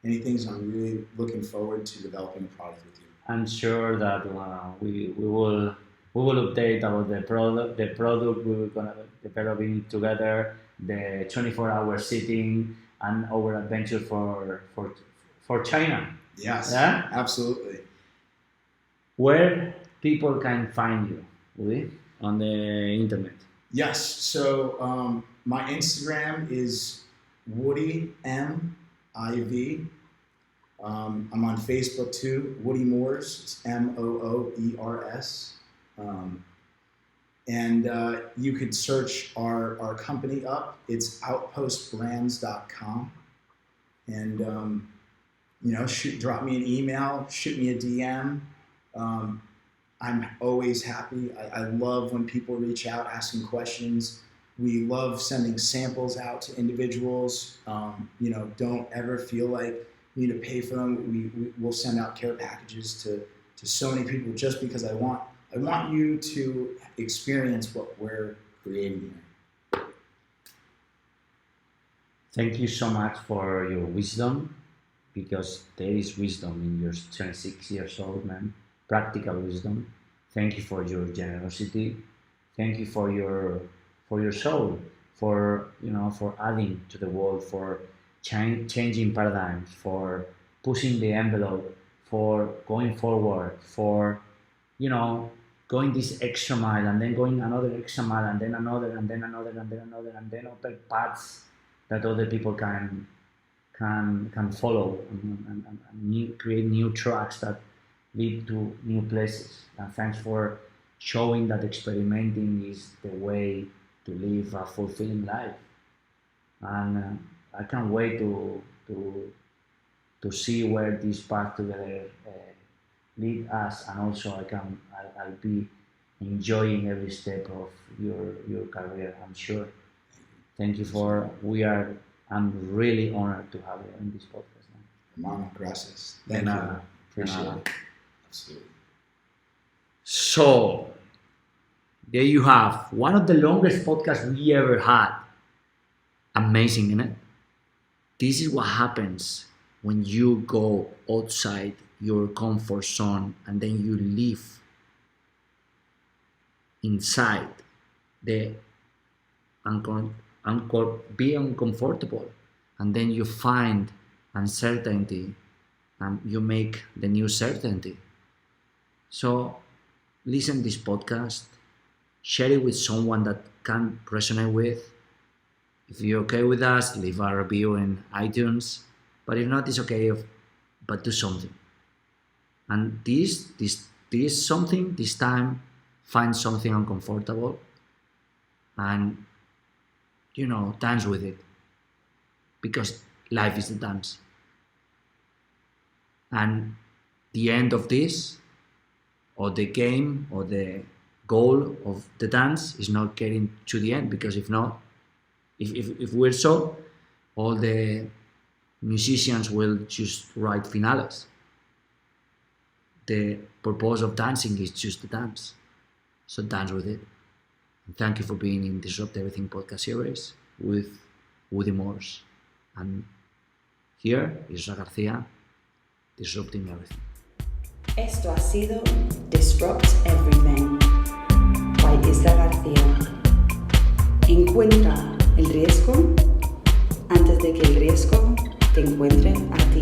any things. I'm really looking forward to developing a product with you. I'm sure that we will update about the product we were gonna developing together, the 24-hour sitting, and our adventure for China. Yes, yeah? Absolutely. Where people can find you, Woody, on the internet? Yes, so my Instagram is Woody M-I-V. I'm on Facebook too, Woody Mooers, it's Moors. And you could search our company up, it's outpostbrands.com. And, drop me an email, shoot me a DM. I'm always happy. I love when people reach out asking questions. We love sending samples out to individuals. Don't ever feel like you need to pay for them. We'll send out care packages to so many people just because I want you to experience what we're creating here. Thank you so much for your wisdom, because there is wisdom in your 26 years old man. Practical wisdom. Thank you for your generosity. Thank you for your soul, for adding to the world, for changing paradigms, for pushing the envelope, for going forward, for going this extra mile and then going another extra mile and then another and then another and then another and then open paths that other people can follow and create new tracks that lead to new places. And thanks for showing that experimenting is the way to live a fulfilling life. And I can't wait to see where this path together lead us, and also I'll be enjoying every step of your career, I'm sure. Thank you I'm really honored to have you in this podcast. Hermano, gracias. Thank you. Appreciate it. Absolutely. So, there you have one of the longest podcasts we ever had. Amazing, isn't it? This is what happens when you go outside your comfort zone and then you live inside the be uncomfortable, and then you find uncertainty and you make the new certainty. So listen this podcast, share it with someone that can resonate with. If you're okay with us, leave a review in iTunes. But if not, it's okay. But do something. And this something, this time, find something uncomfortable and, dance with it. Because life is a dance. And the end of this, or the game, or the goal of the dance is not getting to the end, because if not, if we're so, all the musicians will just write finales. The purpose of dancing is just to dance. So dance with it. And thank you for being in Disrupt Everything podcast series with Woody Mooers. And here is Ra García, disrupting everything. Esto ha sido Disrupt Everything by Isra García. Encuentra el riesgo antes de que el riesgo te encuentre a ti.